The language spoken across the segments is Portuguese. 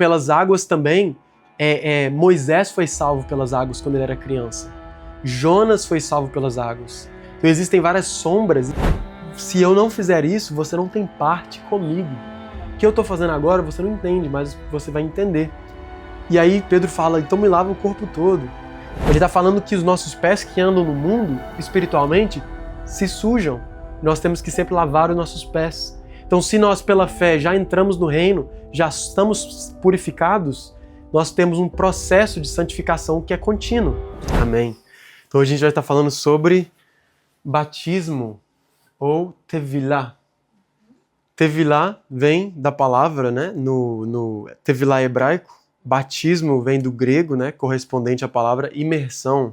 pelas águas também, Moisés foi salvo pelas águas quando ele era criança. Jonas foi salvo pelas águas. Então existem várias sombras. Se eu não fizer isso, você não tem parte comigo. O que eu estou fazendo agora, você não entende, mas você vai entender. E aí Pedro fala, então me lava o corpo todo. Ele está falando que os nossos pés que andam no mundo, espiritualmente, se sujam. Nós temos que sempre lavar os nossos pés. Então se nós pela fé já entramos no reino, já estamos purificados, nós temos um processo de santificação que é contínuo. Amém. Então hoje a gente vai estar falando sobre batismo ou tevilá. Tevilá vem da palavra, né, no tevilá hebraico. Batismo vem do grego, né, correspondente à palavra imersão.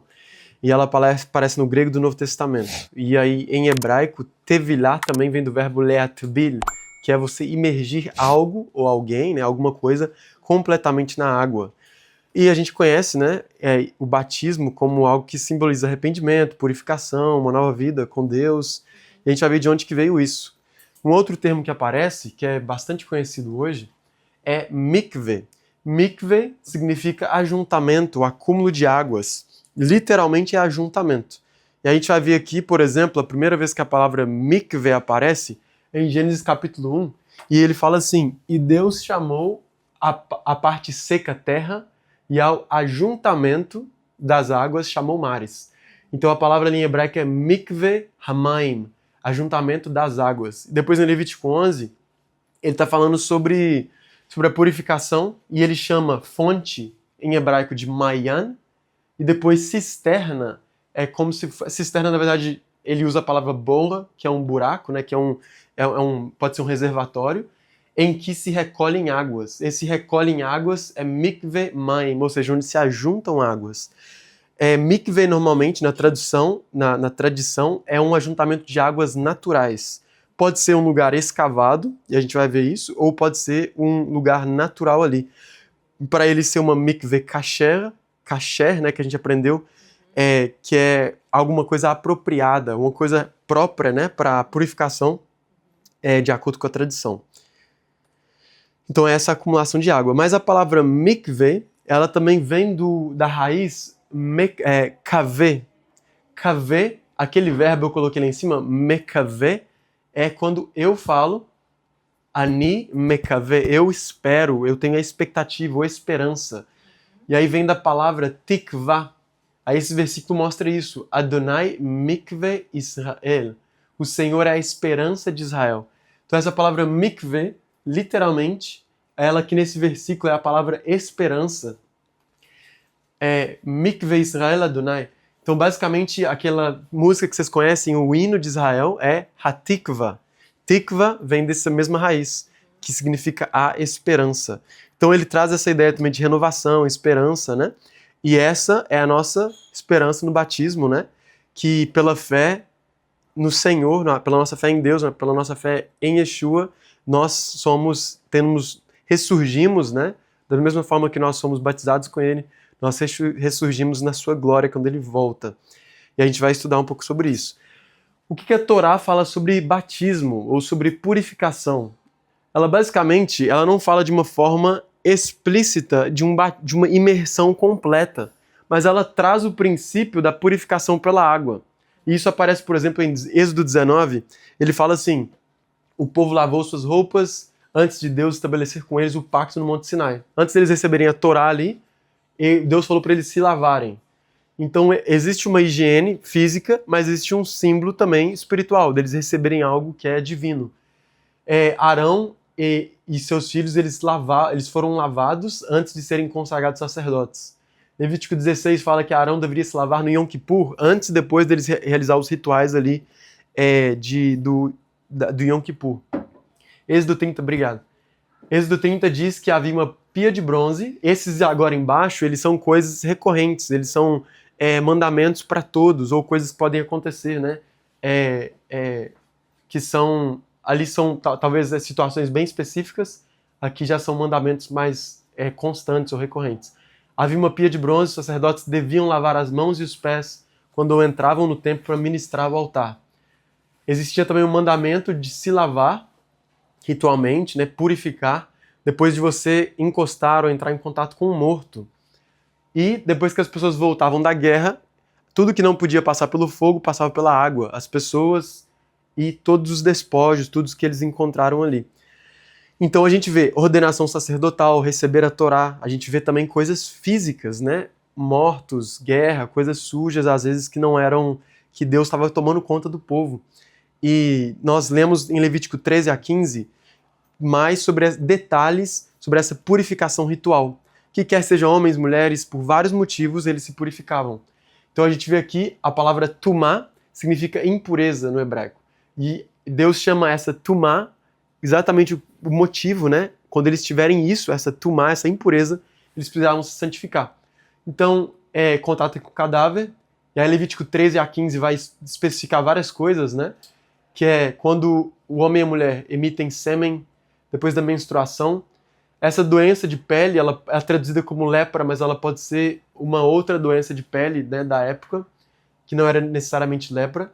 E ela aparece no grego do Novo Testamento. E aí, em hebraico, tevilá também vem do verbo leatbil, que é você imergir algo ou alguém, né, alguma coisa, completamente na água. E a gente conhece, né, o batismo como algo que simboliza arrependimento, purificação, uma nova vida com Deus. E a gente vai ver de onde que veio isso. Um outro termo que aparece, que é bastante conhecido hoje, é mikveh. Mikveh significa ajuntamento, acúmulo de águas. Literalmente é ajuntamento. E a gente vai ver aqui, por exemplo, a primeira vez que a palavra mikveh aparece é em Gênesis capítulo 1. E ele fala assim, e Deus chamou a parte seca terra e ao ajuntamento das águas chamou mares. Então a palavra em hebraico é mikveh hamaim, ajuntamento das águas. Depois em Levítico 11, ele está falando sobre a purificação e ele chama fonte em hebraico de mayan e depois cisterna. É como se cisterna, na verdade, ele usa a palavra bola, que é um buraco, né, que pode ser um reservatório, em que se recolhem águas. Esse recolhem águas é mikveh maim, ou seja, onde se ajuntam águas. Mikveh, normalmente, na tradição, é um ajuntamento de águas naturais. Pode ser um lugar escavado, e a gente vai ver isso, ou pode ser um lugar natural ali. Para ele ser uma mikveh kasher, né, que a gente aprendeu, que é alguma coisa apropriada, uma coisa própria, né, para purificação, de acordo com a tradição. Então é essa acumulação de água. Mas a palavra mikveh, ela também vem da raiz kaveh. Kaveh, aquele verbo eu coloquei lá em cima, mekaveh, é quando eu falo ani mekaveh, eu espero, eu tenho a expectativa ou esperança. E aí vem da palavra tikvah. Aí esse versículo mostra isso. Adonai mikveh Israel. O Senhor é a esperança de Israel. Então essa palavra mikveh, literalmente, ela que nesse versículo é a palavra esperança. Mikveh Israel Adonai. Então basicamente aquela música que vocês conhecem, o hino de Israel, é Hatikvah. Tikvah vem dessa mesma raiz, que significa a esperança. Então ele traz essa ideia também de renovação, esperança, né? E essa é a nossa esperança no batismo, né? Que pela fé no Senhor, pela nossa fé em Deus, pela nossa fé em Yeshua, nós ressurgimos, né? Da mesma forma que nós somos batizados com Ele, nós ressurgimos na sua glória quando Ele volta. E a gente vai estudar um pouco sobre isso. O que a Torá fala sobre batismo ou sobre purificação? Ela basicamente, ela não fala de uma forma explícita de uma imersão completa, mas ela traz o princípio da purificação pela água. E isso aparece, por exemplo, em Êxodo 19, ele fala assim, o povo lavou suas roupas antes de Deus estabelecer com eles o pacto no Monte Sinai. Antes deles receberem a Torá ali, Deus falou para eles se lavarem. Então existe uma higiene física, mas existe um símbolo também espiritual, deles receberem algo que é divino. Arão e seus filhos, eles foram lavados antes de serem consagrados sacerdotes. Levítico 16 fala que Arão deveria se lavar no Yom Kippur, antes e depois deles realizar os rituais ali do Yom Kippur. Êxodo 30, obrigado. Êxodo 30 diz que havia uma pia de bronze. Esses agora embaixo, eles são coisas recorrentes, eles são mandamentos para todos, ou coisas que podem acontecer, né? Que são... Ali são talvez situações bem específicas, aqui já são mandamentos mais constantes ou recorrentes. Havia uma pia de bronze, os sacerdotes deviam lavar as mãos e os pés quando entravam no templo para ministrar ao altar. Existia também um mandamento de se lavar ritualmente, né, purificar, depois de você encostar ou entrar em contato com um morto. E depois que as pessoas voltavam da guerra, tudo que não podia passar pelo fogo passava pela água, as pessoas e todos os despojos, tudo que eles encontraram ali. Então a gente vê ordenação sacerdotal, receber a Torá, a gente vê também coisas físicas, né? Mortos, guerra, coisas sujas, às vezes que não eram, que Deus estava tomando conta do povo. E nós lemos em Levítico 13 a 15 mais sobre detalhes sobre essa purificação ritual. Que quer sejam homens, mulheres, por vários motivos eles se purificavam. Então a gente vê aqui a palavra tumá significa impureza no hebraico. E Deus chama essa tumá exatamente o motivo, né? Quando eles tiverem isso, essa tumá, essa impureza, eles precisavam se santificar. Então, contato com o cadáver, e aí Levítico 13 a 15 vai especificar várias coisas, né? Que é quando o homem e a mulher emitem sêmen depois da menstruação. Essa doença de pele, ela é traduzida como lepra, mas ela pode ser uma outra doença de pele, né, da época, que não era necessariamente lepra.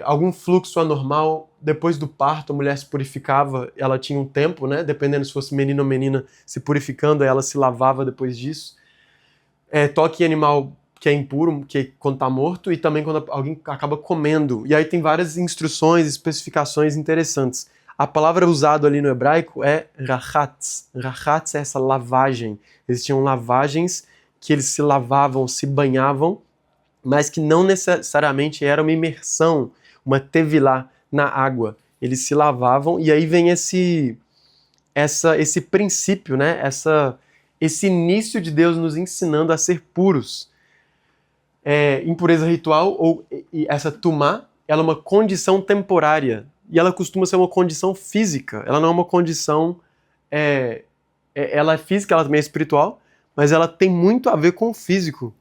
Algum fluxo anormal, depois do parto, a mulher se purificava, ela tinha um tempo, né, dependendo se fosse menino ou menina se purificando, aí ela se lavava depois disso. Toque em animal que é impuro, que é quando está morto, e também quando alguém acaba comendo. E aí tem várias instruções, especificações interessantes. A palavra usada ali no hebraico é rachatz. Rachatz é essa lavagem. Existiam lavagens que eles se lavavam, se banhavam, mas que não necessariamente era uma imersão, uma tevilá na água. Eles se lavavam e aí vem esse princípio, né? Esse início de Deus nos ensinando a ser puros. Impureza ritual, ou essa tumá, ela é uma condição temporária. E ela costuma ser uma condição física. Ela não é uma condição... ela é física, ela também é espiritual, mas ela tem muito a ver com o físico.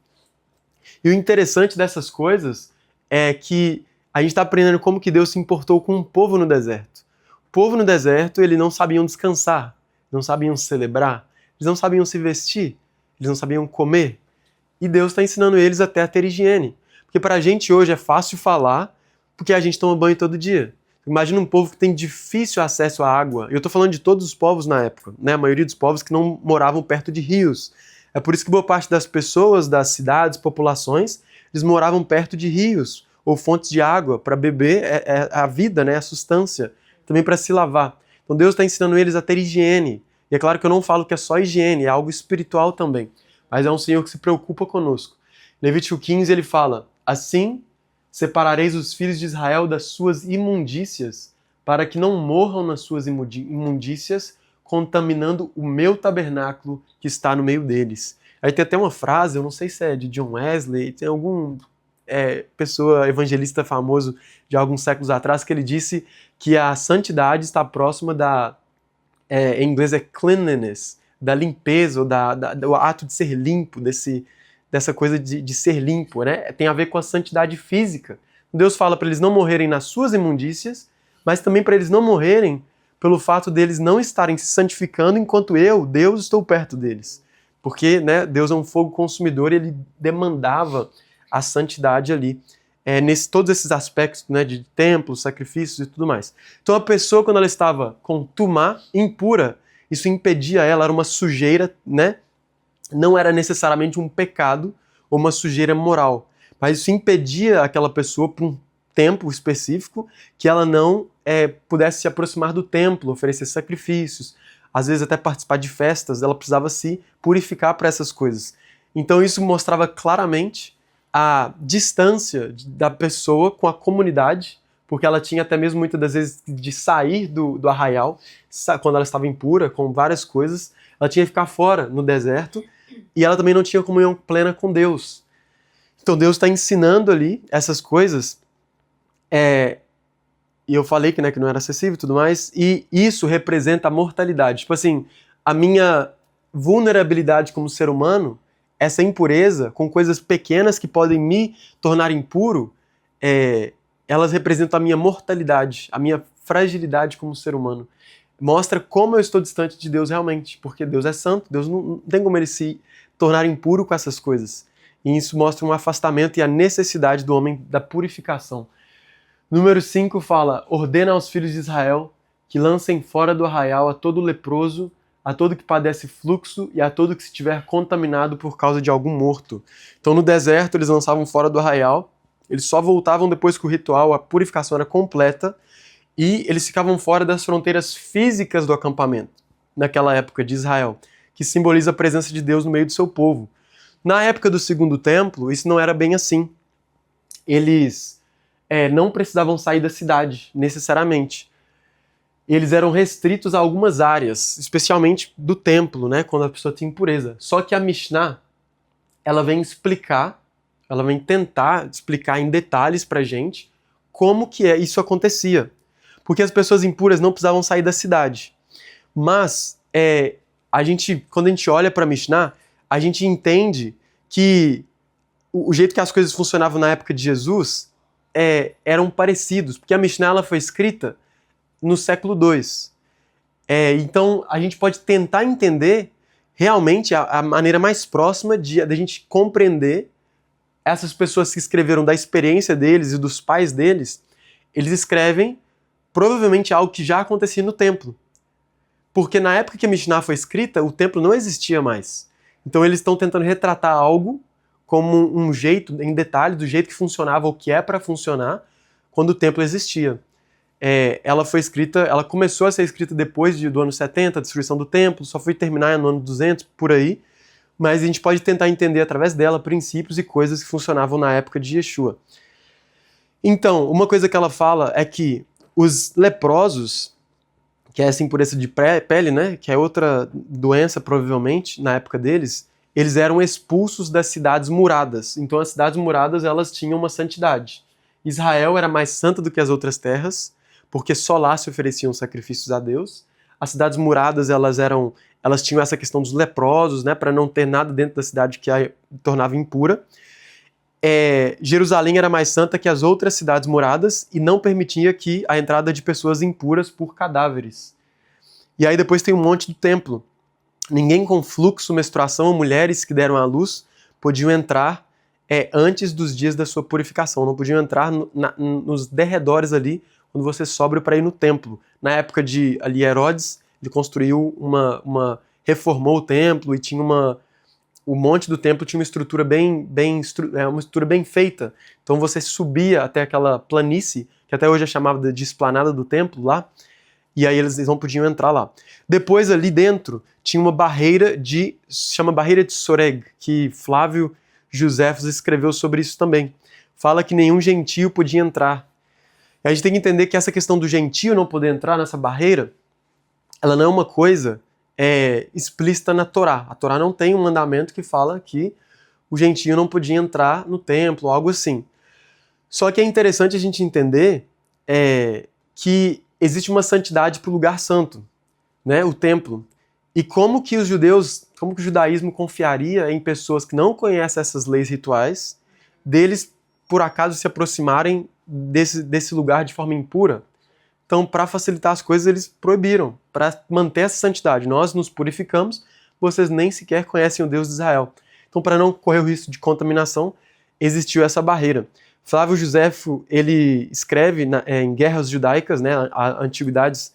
E o interessante dessas coisas é que a gente está aprendendo como que Deus se importou com o povo no deserto. O povo no deserto, eles não sabiam descansar, não sabiam celebrar, eles não sabiam se vestir, eles não sabiam comer. E Deus está ensinando eles até a ter higiene. Porque para a gente hoje é fácil falar, porque a gente toma banho todo dia. Imagina um povo que tem difícil acesso à água. Eu estou falando de todos os povos na época, né? A maioria dos povos que não moravam perto de rios. É por isso que boa parte das pessoas, das cidades, populações, eles moravam perto de rios ou fontes de água para beber a vida, né? A substância, também para se lavar. Então Deus está ensinando eles a ter higiene. E é claro que eu não falo que é só higiene, é algo espiritual também. Mas é um Senhor que se preocupa conosco. Levítico 15 ele fala, assim separareis os filhos de Israel das suas imundícias, para que não morram nas suas imundícias, contaminando o meu tabernáculo que está no meio deles. Aí tem até uma frase, eu não sei se é de John Wesley, tem algum pessoa evangelista famoso de alguns séculos atrás, que ele disse que a santidade está próxima em inglês é cleanliness, da limpeza, ou do ato de ser limpo, dessa coisa de ser limpo, né? Tem a ver com a santidade física. Deus fala para eles não morrerem nas suas imundícias, mas também para eles não morrerem pelo fato deles não estarem se santificando enquanto eu, Deus, estou perto deles. Porque, né, Deus é um fogo consumidor e ele demandava a santidade ali, todos esses aspectos, né, de templos, sacrifícios e tudo mais. Então a pessoa, quando ela estava com tumá impura, isso impedia ela, era uma sujeira, né? Não era necessariamente um pecado ou uma sujeira moral, mas isso impedia aquela pessoa, por um tempo específico, que ela não pudesse se aproximar do templo, oferecer sacrifícios, às vezes até participar de festas, ela precisava se purificar para essas coisas. Então isso mostrava claramente a distância da pessoa com a comunidade, porque ela tinha até mesmo muitas das vezes de sair do arraial, quando ela estava impura, com várias coisas, ela tinha que ficar fora, no deserto, e ela também não tinha comunhão plena com Deus. Então Deus está ensinando ali essas coisas, e eu falei que não era acessível e tudo mais, e isso representa a mortalidade. Tipo assim, a minha vulnerabilidade como ser humano, essa impureza, com coisas pequenas que podem me tornar impuro, elas representam a minha mortalidade, a minha fragilidade como ser humano. Mostra como eu estou distante de Deus realmente, porque Deus é santo, Deus não tem como ele se tornar impuro com essas coisas. E isso mostra um afastamento e a necessidade do homem da purificação. Número 5 fala, ordena aos filhos de Israel que lancem fora do arraial a todo leproso, a todo que padece fluxo e a todo que estiver contaminado por causa de algum morto. Então no deserto eles lançavam fora do arraial, eles só voltavam depois que o ritual, a purificação era completa, e eles ficavam fora das fronteiras físicas do acampamento, naquela época de Israel, que simboliza a presença de Deus no meio do seu povo. Na época do Segundo Templo, isso não era bem assim. Eles não precisavam sair da cidade, necessariamente. Eles eram restritos a algumas áreas, especialmente do templo, né, quando a pessoa tinha impureza. Só que a Mishnah, ela vem tentar explicar em detalhes pra gente como que isso acontecia. Porque as pessoas impuras não precisavam sair da cidade. Mas, quando a gente olha pra Mishnah, a gente entende que o jeito que as coisas funcionavam na época de Jesus eram parecidos, porque a Mishnah ela foi escrita no século II. Então, a gente pode tentar entender realmente a maneira mais próxima da gente compreender essas pessoas que escreveram da experiência deles e dos pais deles. Eles escrevem provavelmente algo que já acontecia no templo. Porque na época que a Mishnah foi escrita, o templo não existia mais. Então eles estão tentando retratar algo como um jeito, em detalhe, do jeito que funcionava ou que é para funcionar quando o templo existia. Ela começou a ser escrita depois do ano 70, a destruição do templo, só foi terminar no ano 200, por aí, mas a gente pode tentar entender através dela princípios e coisas que funcionavam na época de Yeshua. Então, uma coisa que ela fala é que os leprosos, que é essa impureza de pele, né, que é outra doença provavelmente na época deles, eles eram expulsos das cidades muradas. Então as cidades muradas elas tinham uma santidade. Israel era mais santa do que as outras terras, porque só lá se ofereciam sacrifícios a Deus. As cidades muradas elas tinham essa questão dos leprosos, né, para não ter nada dentro da cidade que a tornava impura. Jerusalém era mais santa que as outras cidades muradas e não permitia que a entrada de pessoas impuras por cadáveres. E aí depois tem um monte do templo. Ninguém com fluxo, menstruação ou mulheres que deram à luz podiam entrar antes dos dias da sua purificação. Não podiam entrar nos derredores ali, quando você sobra para ir no templo. Na época de Herodes, ele construiu reformou o templo e tinha o monte do templo tinha uma estrutura uma estrutura bem feita. Então você subia até aquela planície, que até hoje é chamada de esplanada do templo lá, e aí eles não podiam entrar lá. Depois ali dentro tinha uma barreira chama barreira de Soreg, que Flávio Josefos escreveu sobre isso também. Fala que nenhum gentio podia entrar. E a gente tem que entender que essa questão do gentio não poder entrar nessa barreira, ela não é uma coisa explícita na Torá. A Torá não tem um mandamento que fala que o gentio não podia entrar no templo, algo assim. Só que é interessante a gente entender que existe uma santidade para o lugar santo, né, o templo. E como que o judaísmo confiaria em pessoas que não conhecem essas leis rituais, deles por acaso se aproximarem desse lugar de forma impura? Então, para facilitar as coisas, eles proibiram, para manter essa santidade. Nós nos purificamos, vocês nem sequer conhecem o Deus de Israel. Então, para não correr o risco de contaminação, existiu essa barreira. Flávio Josefo, ele escreve em Guerras Judaicas, né, Antiguidades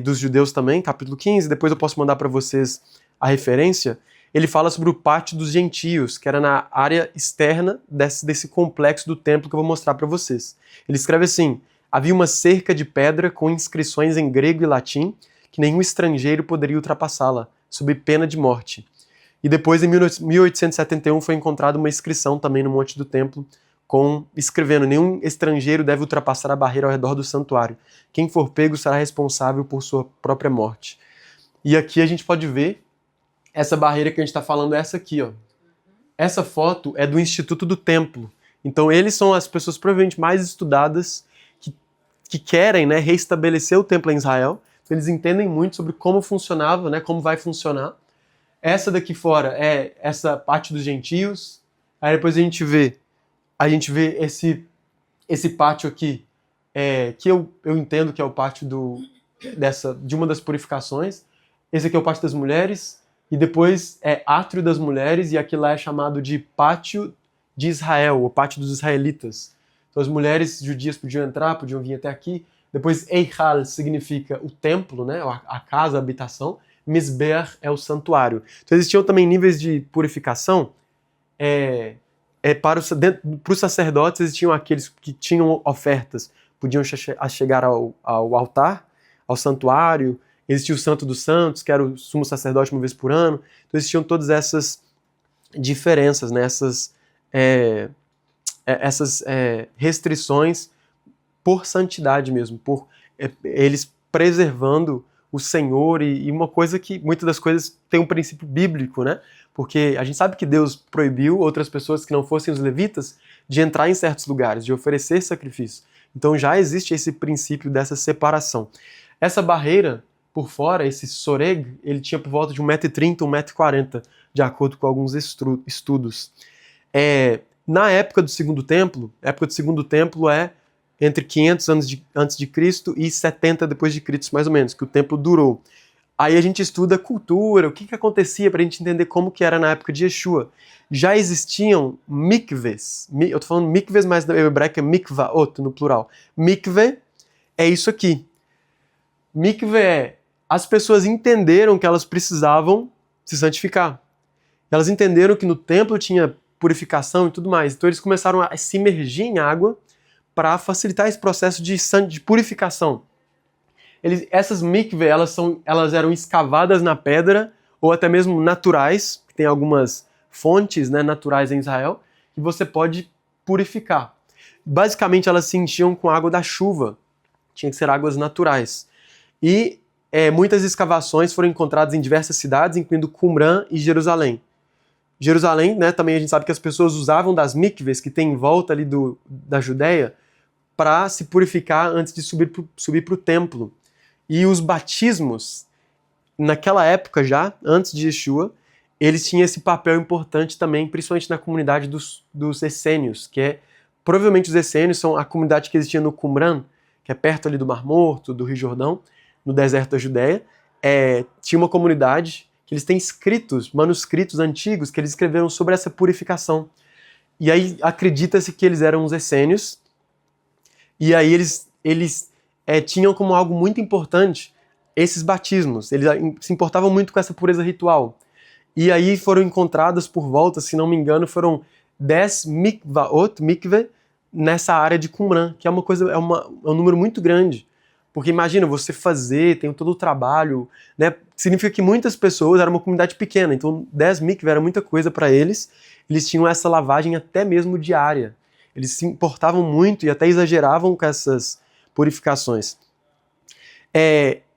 dos Judeus também, capítulo 15, depois eu posso mandar para vocês a referência. Ele fala sobre o pátio dos gentios, que era na área externa desse complexo do templo que eu vou mostrar para vocês. Ele escreve assim: havia uma cerca de pedra com inscrições em grego e latim que nenhum estrangeiro poderia ultrapassá-la, sob pena de morte. E depois, em 1871, foi encontrada uma inscrição também no Monte do Templo, escrevendo: nenhum estrangeiro deve ultrapassar a barreira ao redor do santuário. Quem for pego será responsável por sua própria morte. E aqui a gente pode ver essa barreira que a gente está falando, essa aqui, ó. Essa foto é do Instituto do Templo. Então eles são as pessoas provavelmente mais estudadas que querem, né, reestabelecer o templo em Israel. Então, eles entendem muito sobre como funcionava, né, como vai funcionar. Essa daqui fora é essa parte dos gentios. Aí depois a gente vê esse pátio aqui, que eu entendo que é o pátio de uma das purificações. Esse aqui é o pátio das mulheres. E depois é átrio das mulheres, e aqui lá é chamado de pátio de Israel, o pátio dos israelitas. Então as mulheres judias podiam entrar, podiam vir até aqui. Depois Eichal significa o templo, né? A casa, a habitação. Mizbeach é o santuário. Então existiam também níveis de purificação. Para os sacerdotes existiam aqueles que tinham ofertas, podiam chegar ao altar, ao santuário. Existia o Santo dos Santos, que era o sumo sacerdote uma vez por ano. Então existiam todas essas diferenças, né? Essas restrições por santidade mesmo, por eles preservando o Senhor, e uma coisa que, muitas das coisas tem um princípio bíblico, né? Porque a gente sabe que Deus proibiu outras pessoas que não fossem os levitas de entrar em certos lugares, de oferecer sacrifício. Então já existe esse princípio dessa separação. Essa barreira por fora, esse soreg, ele tinha por volta de 1,30 m, 1,40 m, de acordo com alguns estudos. Na época do Segundo Templo, a época do Segundo Templo é entre 500 anos antes de Cristo e 70 depois de Cristo, mais ou menos, que o templo durou. Aí a gente estuda cultura, o que acontecia para a gente entender como que era na época de Yeshua. Já existiam mikves. Eu tô falando mikves, mas na hebraica é mikvaot, no plural. Mikve é isso aqui. Mikve é as pessoas entenderam que elas precisavam se santificar. Elas entenderam que no templo tinha purificação e tudo mais. Então eles começaram a se imergir em água para facilitar esse processo de purificação. Essas mikve, elas eram escavadas na pedra, ou até mesmo naturais, que tem algumas fontes, né, naturais em Israel, que você pode purificar. Basicamente, elas se enchiam com água da chuva. Tinha que ser águas naturais. E muitas escavações foram encontradas em diversas cidades, incluindo Qumran e Jerusalém. Jerusalém, né, também a gente sabe que as pessoas usavam das mikves que tem em volta ali da Judéia para se purificar antes de subir para o templo. E os batismos, naquela época já, antes de Yeshua, eles tinham esse papel importante também, principalmente na comunidade dos essênios, que provavelmente os essênios são a comunidade que existia no Qumran, que é perto ali do Mar Morto, do Rio Jordão, no deserto da Judéia. Tinha uma comunidade que eles têm manuscritos antigos, que eles escreveram sobre essa purificação. E aí acredita-se que eles eram os essênios, e aí eles tinham como algo muito importante esses batismos. Eles se importavam muito com essa pureza ritual. E aí foram encontradas por volta, se não me engano, foram 10 mikve, nessa área de Qumran, que é um número muito grande. Porque imagina, você tem todo o trabalho, né? Significa que muitas pessoas, era uma comunidade pequena, então 10 mikve era muita coisa para eles. Eles tinham essa lavagem até mesmo diária. Eles se importavam muito e até exageravam com essas purificações.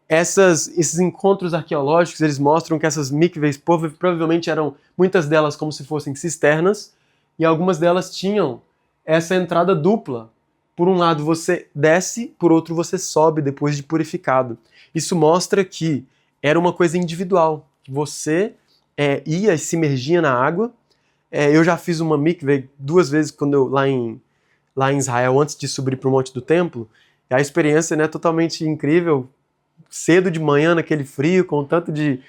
Esses encontros arqueológicos, eles mostram que essas mikves provavelmente eram, muitas delas como se fossem cisternas, e algumas delas tinham essa entrada dupla. Por um lado você desce, por outro você sobe depois de purificado. Isso mostra que era uma coisa individual, que você ia e se imergia na água. Eu já fiz uma mikve 2 vezes lá em Israel, antes de subir para o Monte do Templo. E a experiência, né, totalmente incrível. Cedo de manhã, naquele frio, com tanto de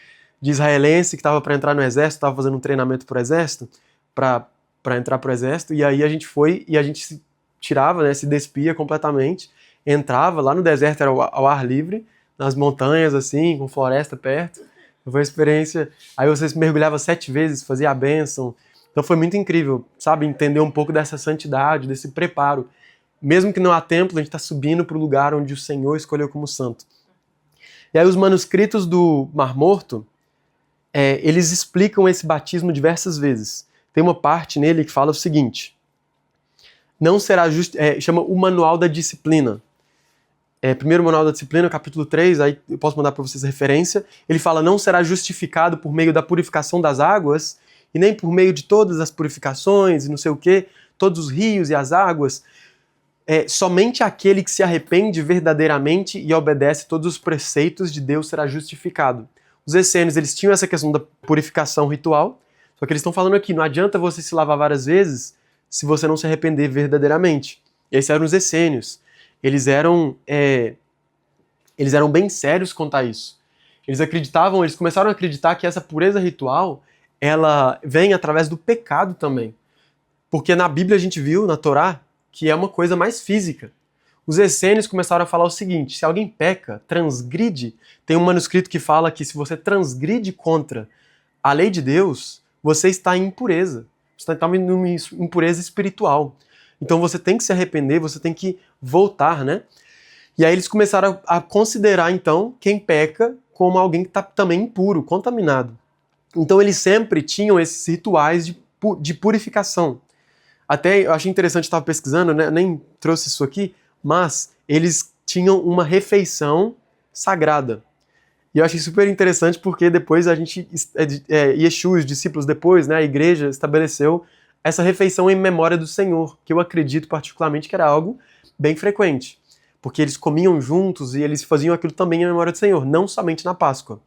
israelense que estava para entrar no exército, estava fazendo um treinamento para o exército, para entrar para o exército. E aí a gente foi e a gente se tirava, né, se despia completamente, entrava lá no deserto, era ao ar livre, nas montanhas, assim, com floresta perto. Foi uma experiência. Aí você mergulhava 7 vezes, fazia a bênção. Então foi muito incrível, sabe, entender um pouco dessa santidade, desse preparo. Mesmo que não há templo, a gente está subindo para o lugar onde o Senhor escolheu como santo. E aí os manuscritos do Mar Morto, eles explicam esse batismo diversas vezes. Tem uma parte nele que fala o seguinte: não será chama o Manual da Disciplina. Primeiro Manual da Disciplina, capítulo 3, aí eu posso mandar para vocês a referência. Ele fala: não será justificado por meio da purificação das águas, e nem por meio de todas as purificações, e não sei o quê, todos os rios e as águas. Somente aquele que se arrepende verdadeiramente e obedece todos os preceitos de Deus será justificado. Os essênios, eles tinham essa questão da purificação ritual, só que eles estão falando aqui, não adianta você se lavar várias vezes se você não se arrepender verdadeiramente. Esses eram os essênios. Eles eram bem sérios quanto a isso. Eles começaram a acreditar que essa pureza ritual, ela vem através do pecado também. Porque na Bíblia a gente viu, na Torá, que é uma coisa mais física. os essênios começaram a falar o seguinte: se alguém peca, transgride, tem um manuscrito que fala que se você transgride contra a lei de Deus, você está em impureza. Você está em uma impureza espiritual. Então você tem que se arrepender, você tem que voltar, né? E aí eles começaram a considerar, então, quem peca como alguém que está também impuro, contaminado. Então eles sempre tinham esses rituais de purificação. Até eu achei interessante, estava pesquisando, né? Nem trouxe isso aqui, mas eles tinham uma refeição sagrada. E eu achei super interessante porque depois a gente, Yeshua, os discípulos depois, né, a igreja estabeleceu essa refeição em memória do Senhor, que eu acredito particularmente que era algo bem frequente. Porque eles comiam juntos e eles faziam aquilo também em memória do Senhor, não somente na Páscoa.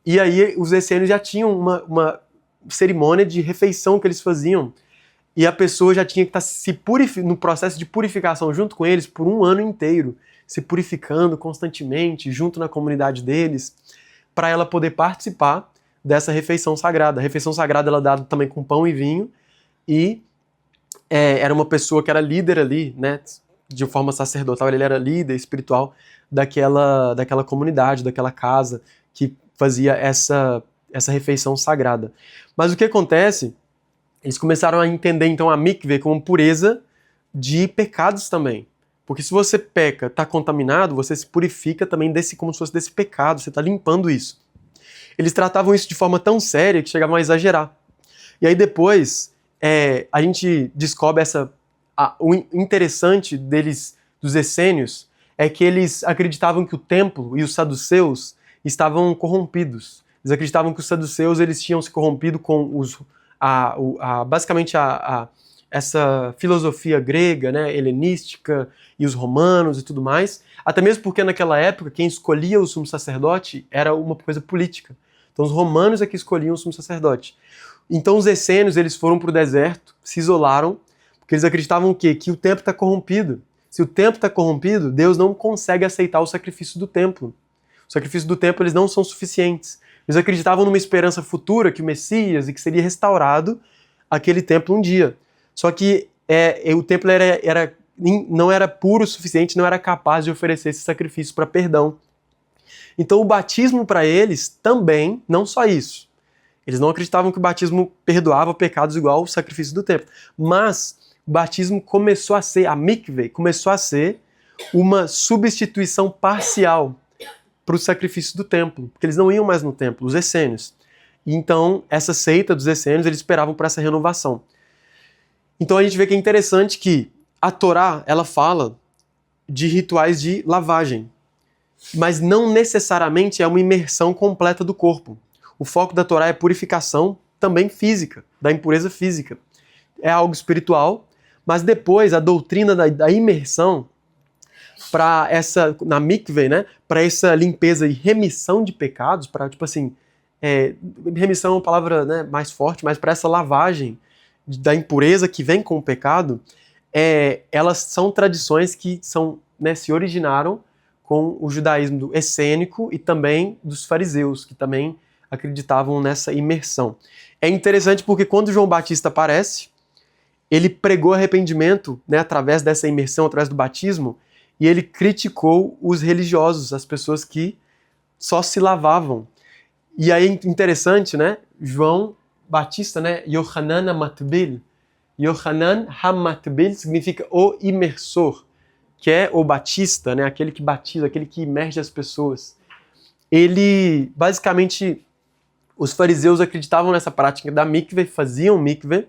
E aí os essênios já tinham uma cerimônia de refeição que eles faziam, e a pessoa já tinha que estar no processo de purificação junto com eles por um ano inteiro, se purificando constantemente, junto na comunidade deles, para ela poder participar dessa refeição sagrada. A refeição sagrada ela é dada também com pão e vinho, e era uma pessoa que era líder ali, né, de forma sacerdotal, ele era líder espiritual daquela comunidade, daquela casa que fazia essa refeição sagrada. Mas o que acontece? Eles começaram a entender então a mikveh como pureza de pecados também. Porque se você peca, está contaminado, você se purifica também como se fosse desse pecado, você está limpando isso. Eles tratavam isso de forma tão séria que chegavam a exagerar. E aí depois a gente descobre o interessante dos essênios, é que eles acreditavam que o templo e os saduceus estavam corrompidos. Eles acreditavam que os saduceus eles tinham se corrompido com basicamente essa filosofia grega, né, helenística, e os romanos e tudo mais, até mesmo porque naquela época quem escolhia o sumo sacerdote era uma coisa política. Então os romanos é que escolhiam o sumo sacerdote. Então os essênios eles foram para o deserto, se isolaram, porque eles acreditavam o quê? Que o templo está corrompido. Se o templo está corrompido, Deus não consegue aceitar o sacrifício do templo. Os sacrifícios do templo eles não são suficientes. Eles acreditavam numa esperança futura, que o Messias, e que seria restaurado aquele templo um dia. Só que o templo não era puro o suficiente, não era capaz de oferecer esse sacrifício para perdão. Então o batismo para eles também, não só isso. Eles não acreditavam que o batismo perdoava pecados igual o sacrifício do templo. Mas o batismo começou a ser, a mikveh começou a ser uma substituição parcial para o sacrifício do templo, porque eles não iam mais no templo, os essênios. E então, essa seita dos essênios, eles esperavam por essa renovação. Então a gente vê que é interessante que a Torá, ela fala de rituais de lavagem, mas não necessariamente é uma imersão completa do corpo. O foco da Torá é purificação também física, da impureza física. É algo espiritual, mas depois a doutrina da imersão na mikveh, né, para essa limpeza e remissão de pecados, para tipo assim, remissão é uma palavra, né, mais forte, mas para essa lavagem da impureza que vem com o pecado, elas são tradições que né, se originaram com o judaísmo essênico e também dos fariseus, que também acreditavam nessa imersão. É interessante porque quando João Batista aparece, ele pregou arrependimento, né, através dessa imersão, através do batismo, e ele criticou os religiosos, as pessoas que só se lavavam. E aí é interessante, né? João Batista, né? Yohanan HaMatbil. Yohanan HaMatbil significa o imersor, que é o batista, né? Aquele que batiza, aquele que imerge as pessoas. Ele, basicamente, os fariseus acreditavam nessa prática da mikveh, faziam mikveh,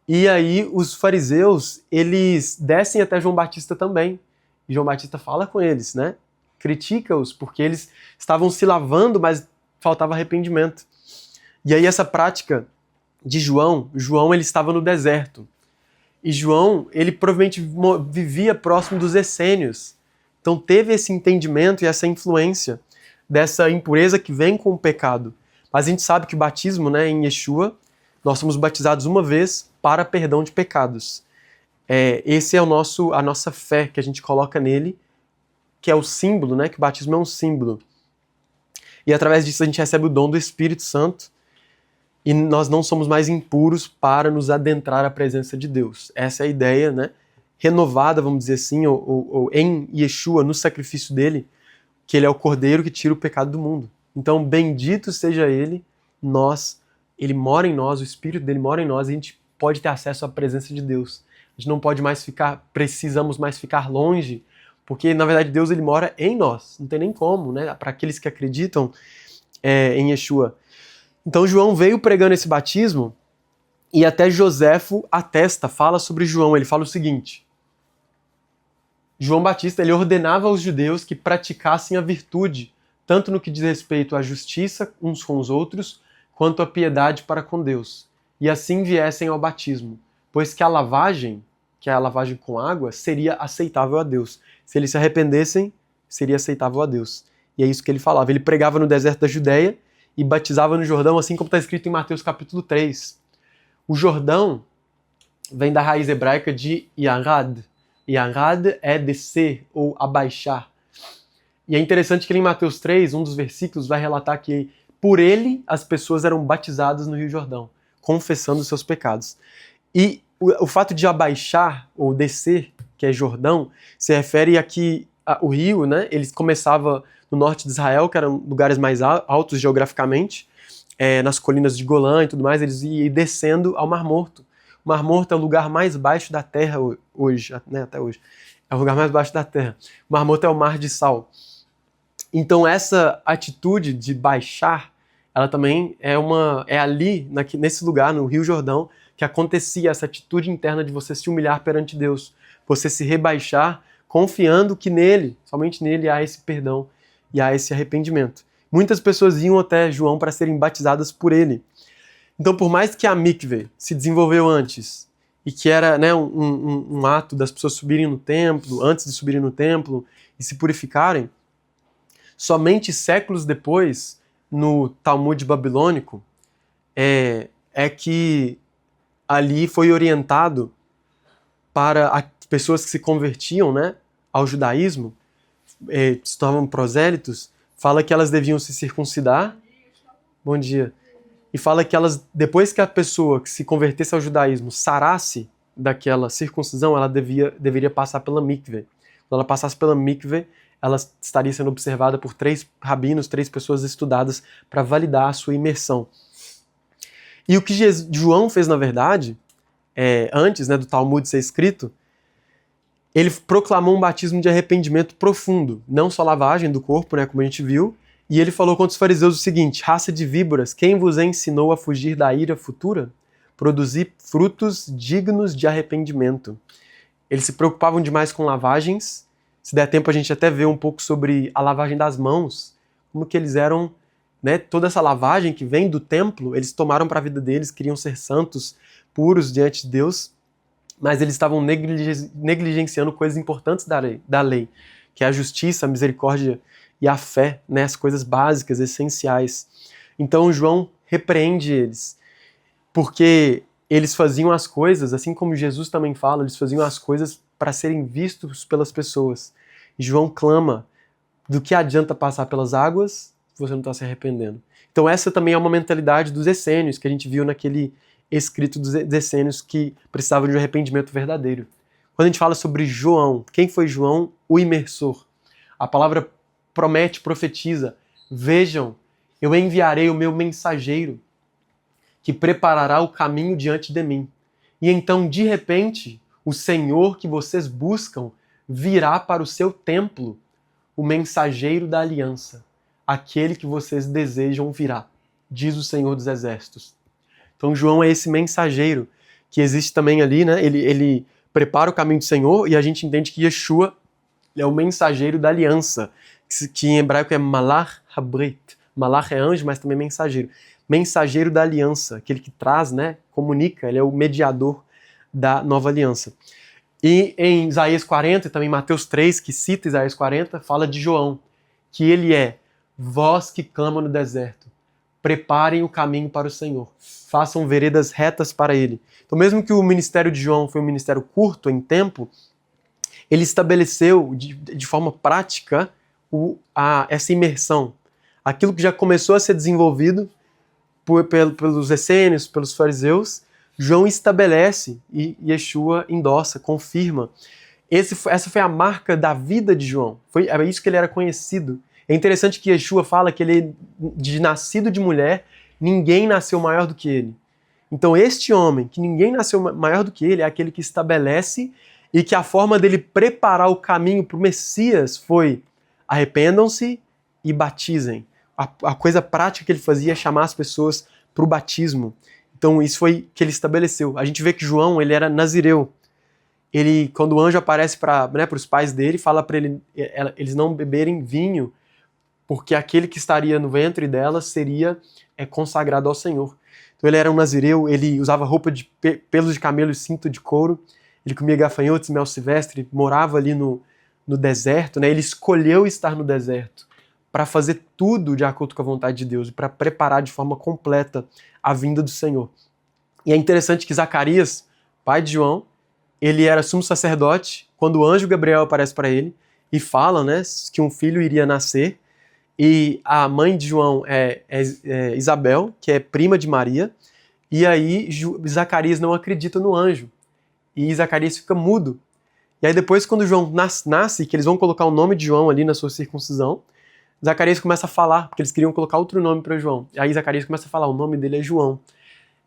e aí os fariseus, eles descem até João Batista também. E João Batista fala com eles, né? Critica-os, porque eles estavam se lavando, mas faltava arrependimento. E aí essa prática de João ele estava no deserto. E João, ele provavelmente vivia próximo dos essênios. Então teve esse entendimento e essa influência dessa impureza que vem com o pecado. Mas a gente sabe que o batismo, né, em Yeshua, nós somos batizados uma vez para perdão de pecados. Esse é a nossa fé que a gente coloca nele, que é o símbolo, né? Que o batismo é um símbolo. E através disso a gente recebe o dom do Espírito Santo e nós não somos mais impuros para nos adentrar à presença de Deus. Essa é a ideia, né? renovada, vamos dizer assim, ou em Yeshua, no sacrifício dele, que ele é o Cordeiro que tira o pecado do mundo. Então, bendito seja ele, ele mora em nós, o Espírito dele mora em nós, e a gente pode ter acesso à presença de Deus. A gente não pode mais precisamos mais ficar longe, porque, na verdade, Deus ele mora em nós. Não tem nem como, né? Para aqueles que acreditam em Yeshua. Então, João veio pregando esse batismo, e até Joséfo atesta, fala sobre João. Ele fala o seguinte: João Batista ele ordenava aos judeus que praticassem a virtude, tanto no que diz respeito à justiça uns com os outros, quanto à piedade para com Deus, e assim viessem ao batismo, pois que a lavagem, que é a lavagem com água, seria aceitável a Deus. Se eles se arrependessem, seria aceitável a Deus. E é isso que ele falava. Ele pregava no deserto da Judéia e batizava no Jordão, assim como está escrito em Mateus capítulo 3. O Jordão vem da raiz hebraica de Yarad. Yarad é descer ou abaixar. E é interessante que em Mateus 3, um dos versículos vai relatar que por ele as pessoas eram batizadas no Rio Jordão, confessando os seus pecados. E o fato de abaixar ou descer, que é Jordão, se refere a que o rio, né, ele começava no norte de Israel, que eram lugares mais altos geograficamente, nas colinas de Golã e tudo mais, eles iam descendo ao Mar Morto. O Mar Morto é o lugar mais baixo da Terra hoje, né, até hoje. É o lugar mais baixo da Terra. O Mar Morto é o mar de sal. Então essa atitude de baixar, ela também é ali, nesse lugar, no Rio Jordão, que acontecia essa atitude interna de você se humilhar perante Deus. Você se rebaixar, confiando que nele, somente nele, há esse perdão e há esse arrependimento. Muitas pessoas iam até João para serem batizadas por ele. Então, por mais que a mikve se desenvolveu antes, e que era, né, um ato das pessoas subirem no templo, antes de subirem no templo e se purificarem, somente séculos depois, no Talmud babilônico, é que ali foi orientado para as pessoas que se convertiam, né, ao judaísmo, se tornavam prosélitos, fala que elas deviam se circuncidar. Bom dia. E fala que elas, depois que a pessoa que se convertesse ao judaísmo sarasse daquela circuncisão, ela deveria passar pela mikve. Quando ela passasse pela mikve, ela estaria sendo observada por 3 rabinos, 3 pessoas estudadas para validar a sua imersão. E o que João fez, na verdade, antes, né, do Talmud ser escrito, ele proclamou um batismo de arrependimento profundo, não só lavagem do corpo, né, como a gente viu, e ele falou contra os fariseus o seguinte: raça de víboras, quem vos ensinou a fugir da ira futura? Produzir frutos dignos de arrependimento. Eles se preocupavam demais com lavagens. Se der tempo a gente até vê um pouco sobre a lavagem das mãos, como que eles eram, né, toda essa lavagem que vem do templo, eles tomaram para a vida deles, queriam ser santos, puros diante de Deus, mas eles estavam negligenciando coisas importantes da lei, que é a justiça, a misericórdia e a fé, né, as coisas básicas, essenciais. Então João repreende eles, porque eles faziam as coisas, assim como Jesus também fala, eles faziam as coisas para serem vistos pelas pessoas. E João clama: do que adianta passar pelas águas se você não está se arrependendo? Então essa também é uma mentalidade dos essênios, que a gente viu naquele escrito dos essênios, que precisavam de um arrependimento verdadeiro. Quando a gente fala sobre João, quem foi João? O imersor. A palavra promete, profetiza: vejam, eu enviarei o meu mensageiro, que preparará o caminho diante de mim. E então, de repente, o Senhor que vocês buscam virá para o seu templo, o mensageiro da aliança. Aquele que vocês desejam virá, diz o Senhor dos Exércitos. Então João é esse mensageiro que existe também ali, né? Ele prepara o caminho do Senhor, e a gente entende que Yeshua é o mensageiro da aliança, que em hebraico é Malach Habrit. Malach é anjo, mas também mensageiro. Mensageiro da aliança, aquele que traz, né, comunica, ele é o mediador da nova aliança. E em Isaías 40, e também Mateus 3, que cita Isaías 40, fala de João, que ele é voz que clama no deserto: preparem o caminho para o Senhor, façam veredas retas para ele. Então, mesmo que o ministério de João foi um ministério curto em tempo, ele estabeleceu de forma prática essa imersão. Aquilo que já começou a ser desenvolvido pelos essênios, pelos fariseus, João estabelece e Yeshua endossa, confirma. Essa foi a marca da vida de João. Era isso que ele era conhecido. É interessante que Yeshua fala que ele, de nascido de mulher, ninguém nasceu maior do que ele. Então este homem, que ninguém nasceu maior do que ele, é aquele que estabelece e que a forma dele preparar o caminho para o Messias foi: arrependam-se e batizem. A coisa prática que ele fazia é chamar as pessoas para o batismo. Então isso foi que ele estabeleceu. A gente vê que João, ele era nazireu. Ele, quando o anjo aparece para os pais dele, fala para eles não beberem vinho, porque aquele que estaria no ventre dela seria consagrado ao Senhor. Então ele era um nazireu, ele usava roupa de pelos de camelo e cinto de couro, ele comia gafanhotos e mel silvestre, morava ali no deserto, né? Ele escolheu estar no deserto para fazer tudo de acordo com a vontade de Deus, para preparar de forma completa a vinda do Senhor. E é interessante que Zacarias, pai de João, ele era sumo sacerdote quando o anjo Gabriel aparece para ele e fala, né, que um filho iria nascer. E a mãe de João é Isabel, que é prima de Maria. E aí Zacarias não acredita no anjo. E Zacarias fica mudo. E aí depois, quando João nasce, que eles vão colocar o nome de João ali na sua circuncisão, Zacarias começa a falar, porque eles queriam colocar outro nome para João. E aí Zacarias começa a falar, o nome dele é João.